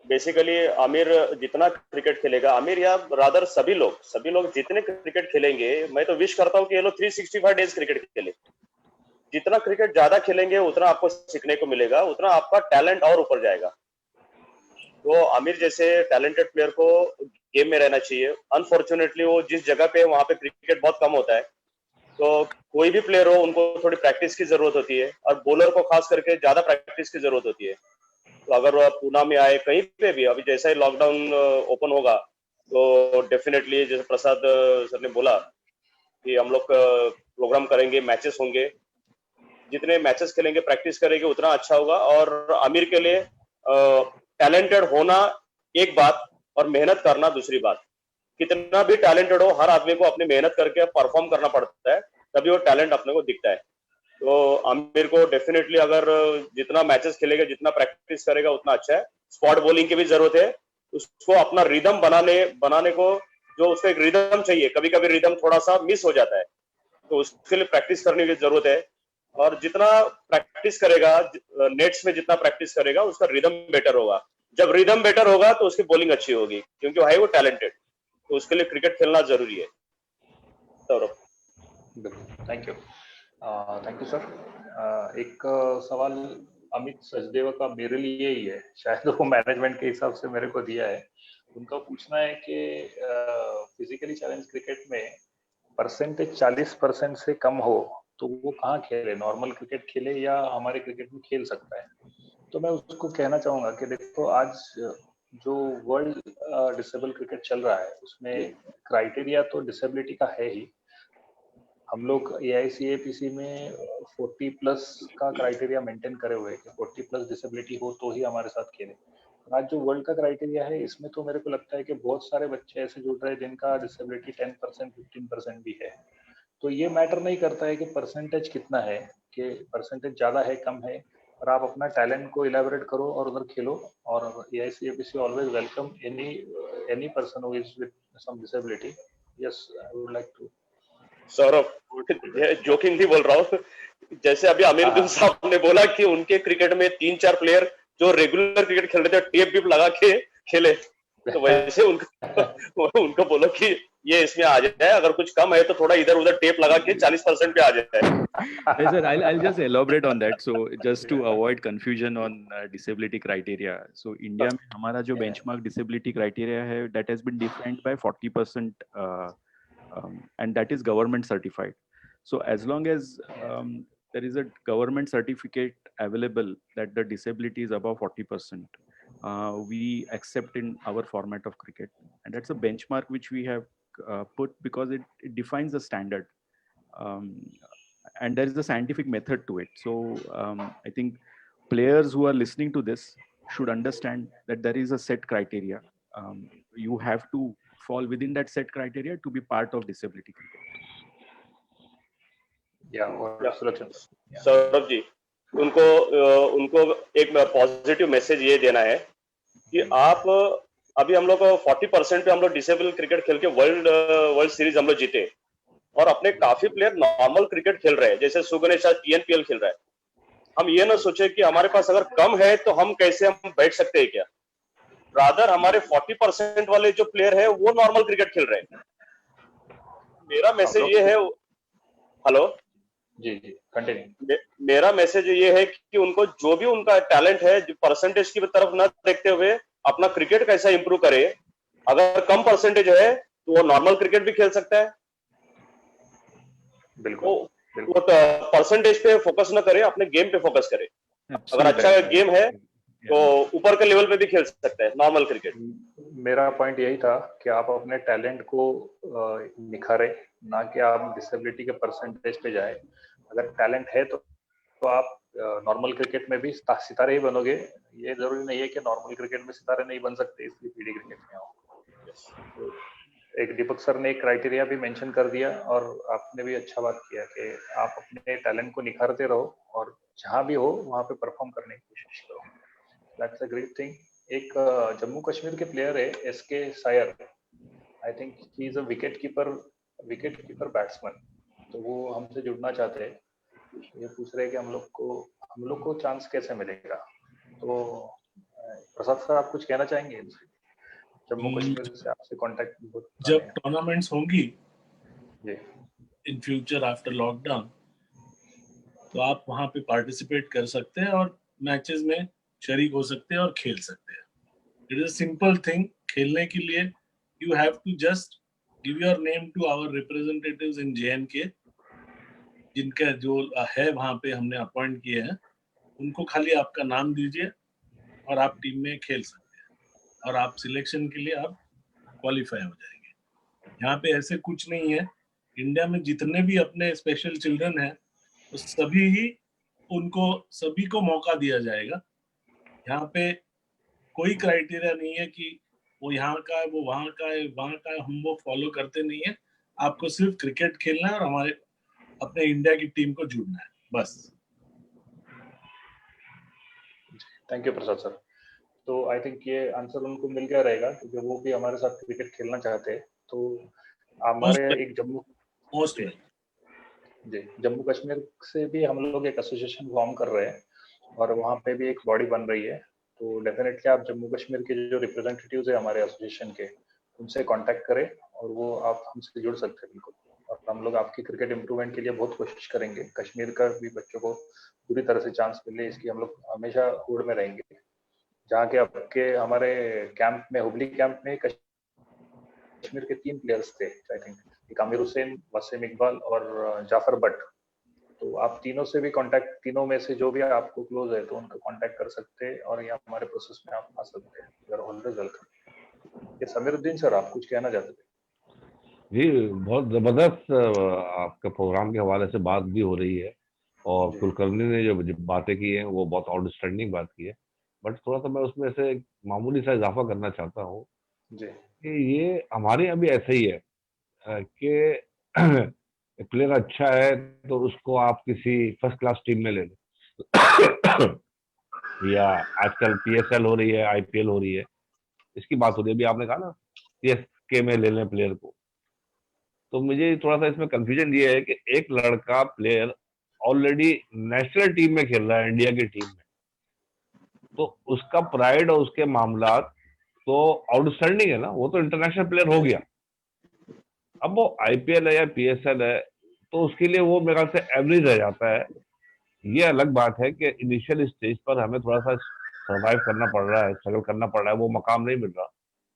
बेसिकली आमिर जितना क्रिकेट खेलेगा, आमिर या रादर सभी लोग जितने क्रिकेट खेलेंगे, मैं तो विश करता हूँ कि ये लोग 365 डेज क्रिकेट खेले। जितना क्रिकेट ज्यादा खेलेंगे उतना आपको सीखने को मिलेगा, उतना आपका टैलेंट और ऊपर जाएगा। तो आमिर जैसे टैलेंटेड प्लेयर को गेम में रहना चाहिए। अनफॉर्चुनेटली वो जिस जगह पे वहां पे क्रिकेट बहुत कम होता है, तो कोई भी प्लेयर हो उनको थोड़ी प्रैक्टिस की जरूरत होती है, और बॉलर को खास करके ज्यादा प्रैक्टिस की जरूरत होती है। तो अगर वो पूना में आए, कहीं पे भी, अभी जैसा ही लॉकडाउन ओपन होगा तो डेफिनेटली जैसे प्रसाद सर ने बोला कि हम लोग प्रोग्राम करेंगे, मैचेस होंगे। जितने मैचेस खेलेंगे, प्रैक्टिस करेंगे, उतना अच्छा होगा। और आमिर के लिए टैलेंटेड होना एक बात और मेहनत करना दूसरी बात। कितना भी टैलेंटेड हो, हर आदमी को अपनी मेहनत करके परफॉर्म करना पड़ता है, तभी वो टैलेंट अपने को दिखता है। तो आमिर को डेफिनेटली अगर जितना मैचेस खेलेगा, जितना प्रैक्टिस करेगा, उतना अच्छा है। स्पॉट बॉलिंग की भी जरूरत है उसको, अपना रिदम बनाने को, जो उसको एक रिदम चाहिए। कभी कभी रिदम थोड़ा सा मिस हो जाता है, तो उसके लिए प्रैक्टिस करने की जरूरत है। और जितना प्रैक्टिस करेगा, नेट्स में जितना प्रैक्टिस करेगा, उसका रिदम बेटर होगा। जब रिदम बेटर होगा तो उसकी बॉलिंग अच्छी होगी, क्योंकि है वो टैलेंटेड। तो उसके लिए क्रिकेट खेलना जरूरी है। सौरभ। Thank you sir. एक सवाल अमित सचदेवा का मेरे लिए ही है, शायद वो मैनेजमेंट के हिसाब से मेरे को दिया है। उनका पूछना है कि फिजिकली चैलेंज क्रिकेट में परसेंटेज 40% से कम हो तो वो कहाँ खेले, नॉर्मल क्रिकेट खेले या हमारे क्रिकेट में खेल सकता है? तो मैं उसको कहना चाहूंगा कि देखो, आज जो वर्ल्ड डिसेबल क्रिकेट चल रहा है उसमें क्राइटेरिया तो डिसेबिलिटी का है ही। हम लोग AICAPC में 40+ का क्राइटेरिया मेंटेन करे हुए हैं कि 40+ डिसेबिलिटी हो तो ही हमारे साथ खेले। आज जो वर्ल्ड का क्राइटेरिया है, इसमें तो मेरे को लगता है कि बहुत सारे बच्चे ऐसे जुड़ रहे हैं जिनका डिसेबिलिटी 10% 15% भी है। तो ये मैटर नहीं करता है कि परसेंटेज कितना है, कि परसेंटेज ज्यादा है कम है, और आप अपना टैलेंट को इलेबोरेट करो और उधर खेलो। और AICAPC always welcome any person who is with some disability. Yes, I would like to. Saurabh, jokingly बोल रहा हूँ। जैसे अभी आमिरुद्दीन साहब ने बोला कि उनके क्रिकेट में 3-4 प्लेयर जो रेगुलर क्रिकेट खेल रहे थे, टेप भी लगा के खेले, तो वैसे उनको बोलो कि ये इसमें आ जाए। अगर कुछ कम है तो थोड़ा इधर उधर टेप लगा के 40% पे आ जाए। Sir, I'll just elaborate on that. So just to avoid confusion on disability criteria. So India में हमारा जो benchmark disability criteria है, that has been defined by 40%, and that is government certified. So as long as there is a government certificate available that the disability is above 40%, we accept in our format of cricket, and that's a benchmark which we have put because it defines the standard. And there is a scientific method to it. So I think players who are listening to this should understand that there is a set criteria. You have to fall within that set criteria to be part of disability cricket. Saurabh ji, उनको एक positive message ये देना है कि आप, अभी हम लोग 40% पे हम लोग डिसेबल क्रिकेट खेल के वर्ल्ड सीरीज हम लोग जीते, और अपने काफी प्लेयर नॉर्मल क्रिकेट खेल रहे हैं, जैसे सुगनेश आज TNPL खेल रहा है। हम ये ना सोचे कि हमारे पास अगर कम है तो हम कैसे हम बैठ सकते हैं क्या। रादर हमारे 40% वाले जो प्लेयर है वो नॉर्मल क्रिकेट खेल रहे हैं। मेरा मैसेज ये है, हेलो जी कंटिन्यू। मेरा मैसेज ये है कि उनको जो भी उनका टैलेंट है, परसेंटेज की तरफ न देखते हुए अपना क्रिकेट कैसा इंप्रूव करे। अगर कम परसेंटेज है तो वो नॉर्मल क्रिकेट भी खेल सकता है। बिल्कुल। वो परसेंटेज पे फोकस न करे, अपने गेम पे फोकस करे। अगर अच्छा गेम है तो ऊपर के लेवल पे भी खेल सकता है नॉर्मल क्रिकेट। मेरा पॉइंट यही था कि आप अपने टैलेंट को निखारे, ना कि आप डिसेबिलिटी के परसेंटेज पे जाए। अगर टैलेंट है तो आप नॉर्मल क्रिकेट में भी सितारे ही बनोगे। ये जरूरी नहीं है कि नॉर्मल क्रिकेट में सितारे नहीं बन सकते इसलिए पीडी क्रिकेट में आओ। तो एक दीपक सर ने एक क्राइटेरिया भी मेंशन कर दिया और आपने भी अच्छा बात किया कि आप अपने टैलेंट को निखारते रहो और जहां भी हो वहां पे परफॉर्म करने की कोशिश करो। That's a great thing. एक जम्मू कश्मीर के प्लेयर है SK Sayar, I think he is a wicket keeper batsman. तो वो हमसे जुड़ना चाहते हैं, ये पूछ रहे हैं कि हम लोग को चांस कैसे मिलेगा। तो प्रसाद सर आप कुछ कहना चाहेंगे? जम्मू कश्मीर से आपसे कांटेक्ट जब टूर्नामेंट्स होंगी जी इन फ्यूचर आफ्टर लॉकडाउन, तो आप वहां पे पार्टिसिपेट कर सकते हैं और मैचेस में शरीक हो सकते हैं और खेल सकते हैं। It is a simple thing. खेलने के लिए you have to just give your name to our representatives in JNK, जिनका जो है वहां पे हमने अपॉइंट किए हैं, उनको खाली आपका नाम दीजिए और आप टीम में खेल सकते हैं और आप सिलेक्शन के लिए आप क्वालिफाई हो जाएंगे। यहाँ पे ऐसे कुछ नहीं है। इंडिया में जितने भी अपने स्पेशल चिल्ड्रन हैं, तो सभी को मौका दिया जाएगा। यहाँ पे कोई क्राइटेरिया नहीं है कि वो यहाँ का है, वो वहाँ का है, वहाँ का है, हम वो फॉलो करते नहीं है। आपको सिर्फ क्रिकेट खेलना है और हमारे अपने इंडिया की टीम को जुड़ना है, बस। Thank you Prasad sir. तो आई थिंक ये आंसर उनको मिल गया रहेगा क्योंकि वो भी हमारे साथ क्रिकेट खेलना चाहते हैं। तो हमारे एक जम्मू कश्मीर से भी हम लोग एक एसोसिएशन फॉर्म कर रहे हैं और वहाँ पे भी एक बॉडी बन रही है। तो डेफिनेटली आप जम्मू कश्मीर के जो रिप्रेजेंटेटिव्स है हमारे एसोसिएशन के, उनसे कांटेक्ट करें और वो आप हमसे जुड़ सकते हैं बिल्कुल। और हम लोग आपकी क्रिकेट इम्प्रूवमेंट के लिए बहुत कोशिश करेंगे। कश्मीर का भी बच्चों को पूरी तरह से चांस मिले इसकी हम लोग हमेशा होड़ में रहेंगे। जहाँ के आपके हमारे कैंप में, हुबली कैंप में कश्मीर के 3 प्लेयर्स थे आई थिंक, एक आमिर हुसैन, वसीम इकबाल और जाफर भट्ट। तो आप तीनों से भी कांटेक्ट, तीनों में से जो भी आपको क्लोज है तो उनका कांटेक्ट कर सकते हैं और ये हमारे प्रोसेस में आप आ सकते हैं। You are always welcome. ये समीरुद्दीन सर आप कुछ कहना चाहते थे? जी, बहुत जबरदस्त आपका प्रोग्राम के हवाले से बात भी हो रही है और कुलकर्णी ने जो बातें की हैं वो बहुत आउटस्टैंडिंग बात की है। बट थोड़ा सा मैं उसमें से एक मामूली सा इजाफा करना चाहता हूँ जी कि ये हमारे यहाँ भी ऐसा ही है कि प्लेयर अच्छा है तो उसको आप किसी फर्स्ट क्लास टीम में ले लो या आजकल PSL हो रही है, IPL हो रही है, इसकी बात हो रही है। अभी आपने कहा ना CSK में ले लें प्लेयर को, तो मुझे थोड़ा सा इसमें कंफ्यूजन ये है कि एक लड़का प्लेयर ऑलरेडी नेशनल टीम में खेल रहा है, इंडिया की टीम में, तो उसका प्राइड और उसके मामलात तो आउटस्टैंडिंग है ना, वो तो इंटरनेशनल प्लेयर हो गया। अब वो IPL है या PSL है तो उसके लिए वो मेरे ख्याल से एवरेज रह जाता है। ये अलग बात है कि इनिशियल स्टेज पर हमें थोड़ा सा सर्वाइव करना पड़ रहा है, स्ट्रगल करना पड़ रहा है, वो मकाम नहीं मिल रहा।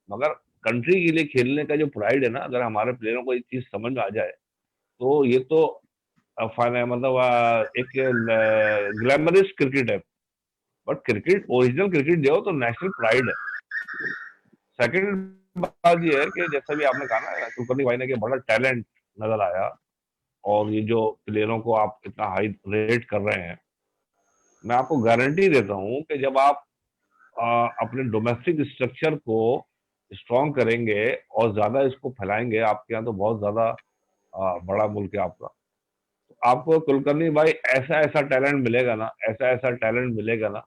मगर कंट्री के लिए खेलने का जो प्राइड है ना, अगर हमारे प्लेयरों को ये चीज समझ में आ जाए तो ये तो मतलब एक ग्लैमरस क्रिकेट है, बट क्रिकेट ओरिजिनल क्रिकेट जो तो नेशनल प्राइड है। सेकंड बात ये है कि जैसा भी आपने कहा ना कुलकर्णी भाई ने कि बड़ा टैलेंट नजर आया और ये जो प्लेयरों को आप इतना हाई रेट कर रहे हैं, मैं आपको गारंटी देता हूं कि जब आप अपने डोमेस्टिक स्ट्रक्चर को स्ट्रॉन्ग करेंगे और ज्यादा इसको फैलाएंगे, आपके यहाँ तो बहुत ज्यादा बड़ा मुल्क है आपका, तो आपको कुलकर्णी भाई ऐसा ऐसा टैलेंट मिलेगा ना, ऐसा ऐसा टैलेंट मिलेगा ना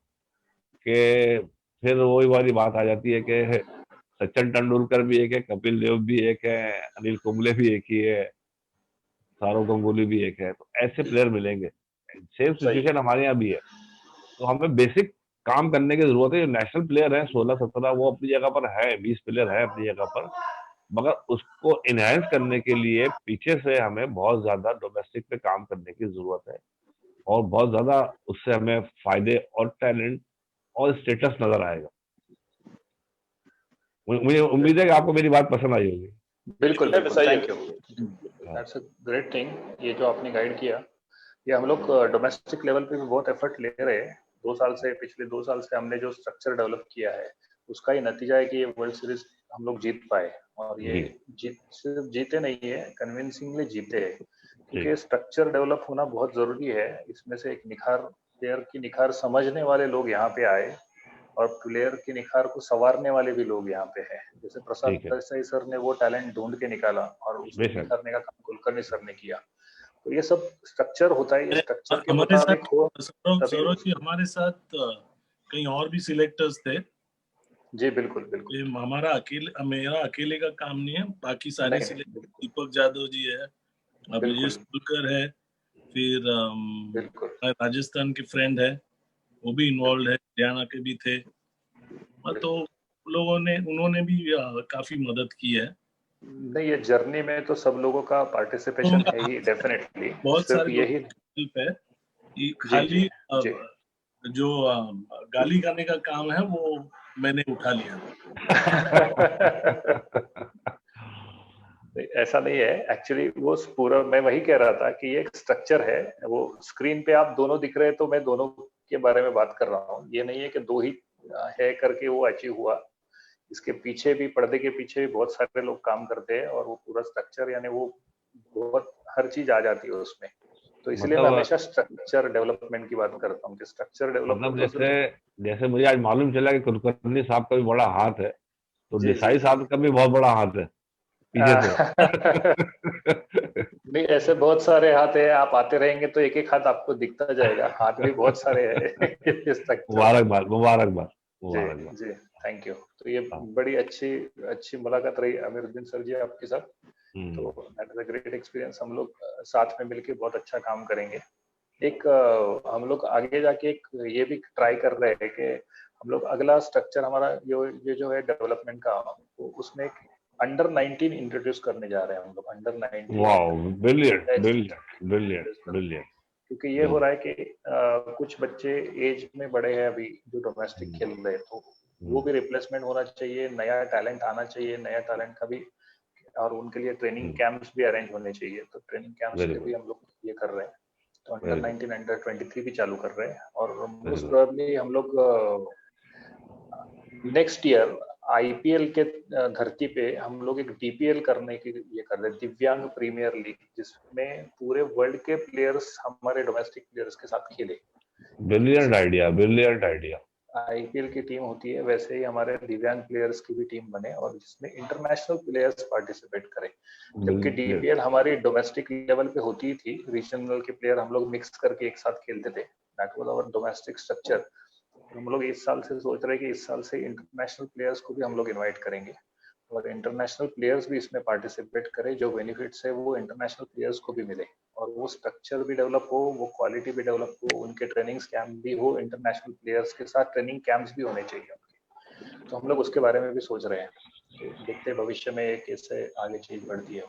कि फिर वही वाली बात आ जाती है कि सचिन तेंदुलकर भी एक है, कपिल देव भी एक है, अनिल कुंबले भी एक ही है, सौरव गंगुली भी एक है। तो ऐसे प्लेयर मिलेंगे। सेम सिचुएशन हमारे यहाँ भी है। तो हमें बेसिक काम करने की जरूरत है। जो नेशनल प्लेयर है 16-17 वो अपनी जगह पर है, 20 प्लेयर है अपनी जगह पर, मगर उसको इनहेंस करने के लिए पीछे से हमें बहुत ज्यादा डोमेस्टिक पे काम करने की जरूरत है और बहुत ज्यादा उससे हमें फायदे और टैलेंट और स्टेटस नजर आएगा। मुझे उम्मीद है कि आपको मेरी बात पसंद आई होगी। बिल्कुल, thank you, that's a great thing. ये जो आपने गाइड किया, ये हम लोग डोमेस्टिक लेवल पे भी बहुत एफर्ट ले रहे हैं। पिछले 2 साल से हमने जो स्ट्रक्चर डेवलप किया है उसका ही नतीजा है कि ये वर्ल्ड सीरीज हम लोग जीत पाए, और ये जी सिर्फ जीते नहीं है, कन्विंसिंगली जीते हैं, जी क्योंकि स्ट्रक्चर डेवलप होना बहुत जरूरी है। इसमें से एक निखार, प्लेयर की निखार समझने वाले लोग यहाँ पे आए, और प्लेयर की निखार को संवारने वाले भी लोग यहाँ पे हैं। जैसे प्रसाद ठीक है, देसाई सर ने वो टैलेंट ढूंढ के निकाला, और उसको बेशक। निखारने का काम कुलकर्णी सर ने किया। तो ये सब स्ट्रक्चर होता है, ये स्ट्रक्चर के हमारे मुताबिक साथ हो सौरभ तभी सौरभ जी, हमारे साथ कहीं और भी सिलेक्टर्स थे। जी बिल्कुल बिल्कुल। ये मेरा अकेले का काम नहीं है, बाकी सारे नहीं नहीं सिलेक्टर, बिल्कुल दीपक जादव जी है, बिल्कुल ब्रजेश कुलकर है, फिर बिल्कुल। राजस्थान के फ्रेंड है, वो भी इन्वॉल्व है, हरियाणा के भी थे। तो उन्होंने भी काफी मदद की है। नहीं, ये जर्नी में तो सब लोगों का तो पार्टिसिपेशन है ही डेफिनेटली। बहुत सिर्फ सारे लोग यही हेल्प है कि जी जी खाली जी। जो गाली खाने का काम है वो मैंने उठा लिया। नहीं, ऐसा नहीं है एक्चुअली। वो पूरा मैं वही कह रहा था कि ये एक स्ट्रक्चर है। वो स्क्रीन पे आप दोनों दिख रहे हैं, तो मैं दोनों के बारे में बात कर रहा हूँ। ये नहीं है कि दो ही है करके वो अचीव हुआ। इसके पीछे भी, पर्दे के पीछे भी बहुत सारे लोग काम करते हैं, और वो पूरा स्ट्रक्चर, यानी वो बहुत हर चीज आ जाती है उसमें। तो इसलिए मैं मतलब हमेशा स्ट्रक्चर डेवलपमेंट की बात करता हूँ कि स्ट्रक्चर डेवलप हो मतलब तो जैसे सिर्फ जैसे मुझे आज मालूम चला कि कुलकर्णी साहब का भी बड़ा हाथ है, तो जी जी देसाई जी। साहब का भी बहुत बड़ा हाथ है पीछे से। नहीं, ऐसे बहुत सारे हाथ है। आप आते रहेंगे तो एक एक हाथ आपको दिखता जाएगा। हाथ भी बहुत सारे हैं स्ट्रक्चर में। मुबारकबाद मुबारकबाद जी मुबारकबाद। जी। Thank you. तो ये हाँ, बड़ी अच्छी अच्छी मुलाकात रही अमीरुद्दीन सर जी आपके साथ। हम्म, तो that is a great experience. हम लोग साथ में मिलके बहुत अच्छा काम करेंगे। एक हम लोग आगे जाके एक ये भी ट्राई कर रहे हैं कि हम लोग अगला स्ट्रक्चर हमारा ये जो है डेवलपमेंट का, तो उसमें एक अंडर 19 इंट्रोड्यूस करने जा रहे हैं हम लोग। अंडर 19 एक wow, brilliant test brilliant brilliant introduce कर रहे हैं, ब्रिलियंट क्योंकि ये हो रहा है कि कुछ बच्चे एज में बड़े हैं अभी जो डोमेस्टिक खेल रहे हैं, तो वो भी रिप्लेसमेंट होना चाहिए, नया टैलेंट आना चाहिए, नया टैलेंट का भी, और उनके लिए ट्रेनिंग कैंप्स भी अरेंज होने चाहिए। तो ट्रेनिंग कैंप्स वेरी के भी गुड हम लोग ये कर रहे हैं। तो अंडर वेरी गुड 19 अंडर 23 भी चालू कर रहे हैं, और वेरी मोस्ट गुड। प्रोबेबली हम लोग नेक्स्ट ईयर आईपीएल के धरती पे हम लोग एक डीपीएल करने की ये कर रहे हैं, दिव्यांग प्रीमियर लीग, जिसमें पूरे वर्ल्ड के प्लेयर्स हमारे डोमेस्टिक प्लेयर्स के साथ खेले। ब्रिलियंट जैसे आइडिया ब्रिलियंट आइडिया। आईपीएल की टीम होती है, वैसे ही हमारे दिव्यांग प्लेयर्स की भी टीम बने, और जिसमें इंटरनेशनल प्लेयर्स पार्टिसिपेट करें। जबकि ब्रिलियंट। डीपीएल हमारी डोमेस्टिक लेवल पे होती थी, रीजनल के प्लेयर हम लोग मिक्स करके एक साथ खेलते थे। That was our domestic structure. हम लोग इस साल से सोच रहे हैं कि इस साल से इंटरनेशनल प्लेयर्स को भी हम लोग इनवाइट करेंगे, और इंटरनेशनल प्लेयर्स भी इसमें पार्टिसिपेट करें। जो बेनिफिट्स है वो इंटरनेशनल प्लेयर्स को भी मिले, और वो स्ट्रक्चर भी डेवलप हो, वो क्वालिटी भी डेवलप हो, उनके ट्रेनिंग कैंप भी हो, इंटरनेशनल प्लेयर्स के साथ ट्रेनिंग कैंप्स भी होने चाहिए उनके। तो हम लोग उसके बारे में भी सोच रहे हैं। तो देखते हैं भविष्य में कैसे आगे चीज बढ़ती है।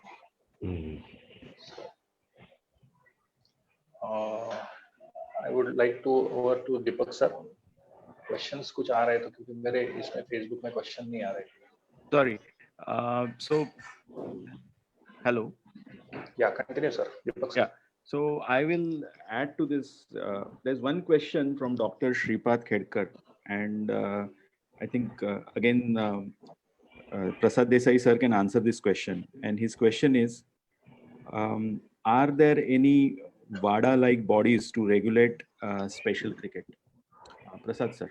I would like to over to Deepak sir. Questions कुछ आ रहे हैं तो, क्योंकि मेरे इसमें फेसबुक में क्वेश्चन नहीं आ रहे। Sorry. So, hello. या continue sir, Deepak Yeah. Sir. So I will add to this. There's one question from Dr. Shripad Khedkar, and I think again Prasad Desai sir can answer this question. And his question is: are there any WADA-like bodies to regulate special cricket? Prasad sir.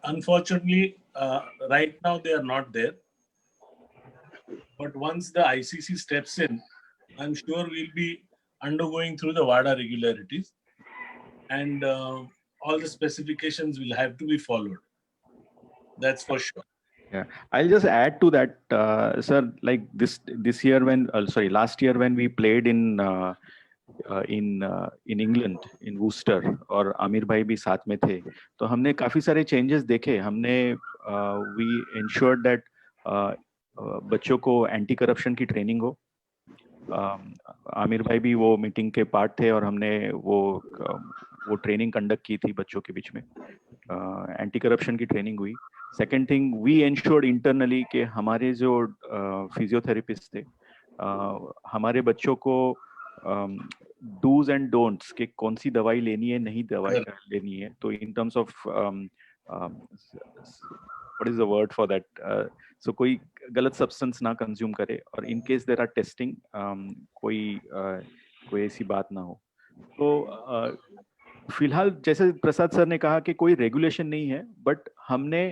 Unfortunately, right now they are not there. But once the ICC steps in, I'm sure we'll be undergoing through the WADA regularities, and all the specifications will have to be followed. That's for sure. Yeah, I'll just add to that, sir. Like this year, last year when we played in England, in Worcester, और आमिर भाई भी साथ में थे, तो हमने काफी सारे चेंजेस देखे। हमने we ensured that बच्चों को एंटी करप्शन की ट्रेनिंग हो। आमिर भाई भी वो मीटिंग के पार्ट थे, और हमने वो ट्रेनिंग कंडक्ट की थी बच्चों के बीच में। एंटी करप्शन की ट्रेनिंग हुई। Second thing, we ensured internally कि हमारे जो फिजियोथेरेपिस्ट थे, हमारे बच्चों को डूज एंड डोंट्स कि कौन सी दवाई लेनी है, नहीं दवाई लेनी है। तो in terms of what is the word for that? So कोई गलत substance ना consume करे, और in case there are testing, कोई ऐसी बात ना हो. तो फिलहाल जैसे प्रसाद सर ने कहा कि कोई रेगुलेशन नहीं है, बट हमने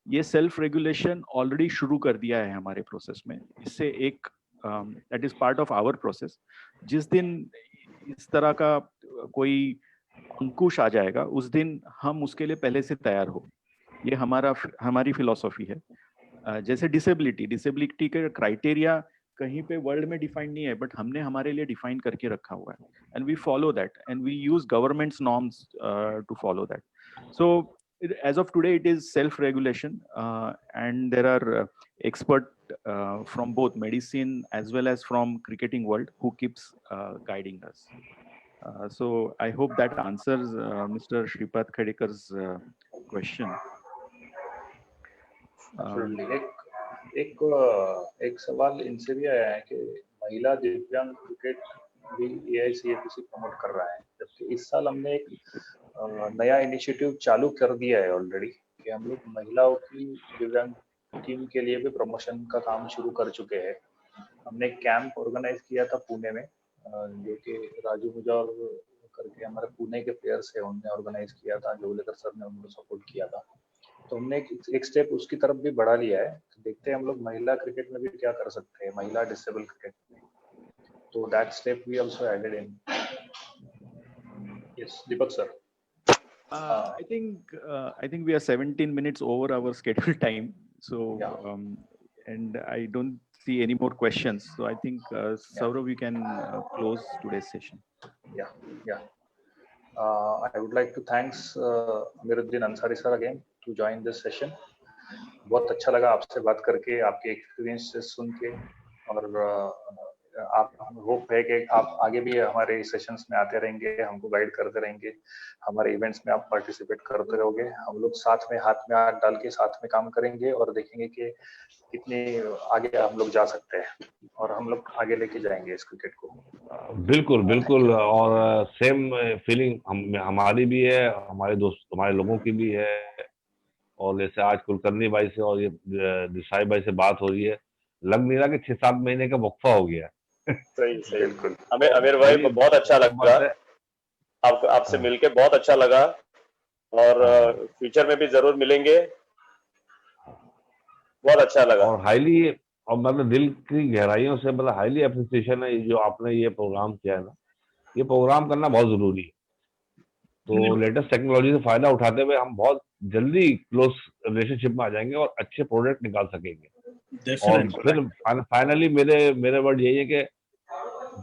ये सेल्फ रेगुलेशन ऑलरेडी शुरू कर दिया है हमारे प्रोसेस में. इससे एक that is part of our process. जिस दिन इस तरह का कोई अंकुश आ जाएगा, उस दिन हम उसके लिए पहले से तैयार हो. ये हमारी फिलॉसफी है. जैसे डिसेबिलिटी का क्राइटेरिया कहीं पे वर्ल्ड में डिफाइन नहीं है, बट हमने हमारे लिए डिफाइन करके रखा हुआ है, and we follow that, and we use governments norms to follow that. So as of today it is self regulation, and there are expert from both medicine as well as from cricketing world who keeps guiding us. So I hope that answers Mr. Shripad Khadekar's question. एक सवाल इनसे भी आया है कि महिला दिव्यांग cricket भी AICFC प्रमोट कर रहा है, जबकि इस साल हमने एक नया इनिशिएटिव चालू कर दिया है ऑलरेडी कि हम लोग महिलाओं की दिव्यांग टीम के लिए भी प्रमोशन का काम शुरू कर चुके हैं. हमने एक कैंप ऑर्गेनाइज किया था पुणे में, जो कि राजू मुजावर करके हमारे पुणे के प्लेयर्स है, उन्होंने ऑर्गेनाइज किया था. जोगलेकर सर ने उनको सपोर्ट किया था. तो हमने एक स्टेप उसकी तरफ भी बढ़ा लिया है. तो देखते हैं हम लोग महिला क्रिकेट में भी क्या कर सकते हैं, महिला डिसेबल क्रिकेट में. तो that step we also added in. Yes Deepak sir. I think we are 17 minutes over our scheduled time. So and I don't see any more questions. So I think Saurav, we can close today's session. Yeah. I would like to thanks Amiruddin Ansari sir again to join this session. बहुत अच्छा लगा आपसे बात करके, आपके experience से सुन के, और आप होप है कि आप आगे भी हमारे सेशंस में आते रहेंगे, हमको गाइड करते रहेंगे, हमारे इवेंट्स में आप पार्टिसिपेट करते रहोगे. हम लोग साथ में हाथ में हाथ डाल के साथ में काम करेंगे और देखेंगे कि कितने आगे हम लोग जा सकते हैं, और हम लोग आगे लेके जाएंगे इस क्रिकेट को. बिल्कुल. और सेम फीलिंग हमारी भी है, हमारे दोस्त हमारे लोगों की भी है. और जैसे आज कुलकर्णी भाई से और ये दिशाई भाई से बात हो रही है, लग नहीं रहा कि 6-7 महीने का वक्फा हो गया. सही बिल्कुल. अमीर भाई बहुत अच्छा लगा, आपसे मिलके बहुत अच्छा लगा, और फ्यूचर में भी जरूर मिलेंगे. बहुत अच्छा लगा, और हाईली, और मतलब दिल की गहराइयों से मतलब हाईली अप्रिसिएशन है जो आपने ये प्रोग्राम किया है ना. ये प्रोग्राम करना बहुत जरूरी है. तो लेटेस्ट टेक्नोलॉजी से फायदा उठाते हुए हम बहुत जल्दी क्लोज रिलेशनशिप में आ जाएंगे और अच्छे प्रोडक्ट निकाल सकेंगे. और फिर फाइनली मेरे वर्ड यही है कि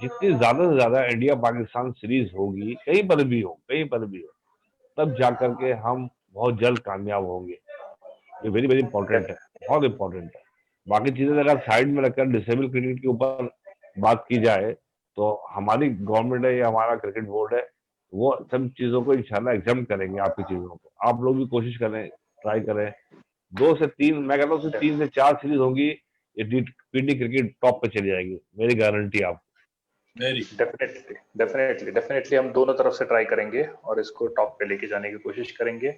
जितनी ज्यादा से ज्यादा इंडिया पाकिस्तान सीरीज होगी, कहीं पर भी हो, तब जाकर के हम बहुत जल्द कामयाब होंगे. ये वेरी वेरी इंपॉर्टेंट है, बहुत इंपॉर्टेंट है. बाकी चीजें अगर साइड में रखकर डिसेबल क्रिकेट के ऊपर बात की जाए, तो हमारी गवर्नमेंट है या हमारा क्रिकेट बोर्ड है, वो सब चीजों को इंशाल्लाह एग्जाम करेंगे. आपकी चीजों को आप लोग भी कोशिश करें, ट्राई करें. 2 से 3, मैं कहता हूँ 3 से 4 सीरीज होंगी, ये पीडी क्रिकेट टॉप पे चली जाएगी, मेरी गारंटी आपको. डेफिनेटली हम दोनों तरफ से ट्राई करेंगे और इसको टॉप पे लेके जाने की कोशिश करेंगे.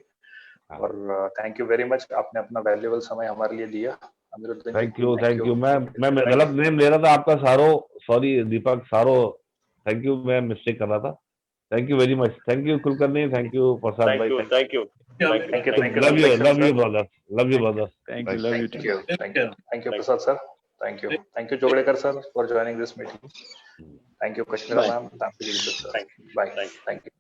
और थैंक यू वेरी मच, आपने अपना वैल्यूएबल समय हमारे लिए दिया. Thank you. मैं गलत नेम ले रहा था आपका, सॉरी दीपक, थैंक यू, मैं मिस्टेक कर रहा था. Thank you very much. Thank you Kulkarni, thank you Prasad भाई. Thank you love you brother. Thank you Prasad sir. Thank you Joglekar sir for joining this meeting. Thank you Kashmira ma'am. Thank you. Bye. Thank you.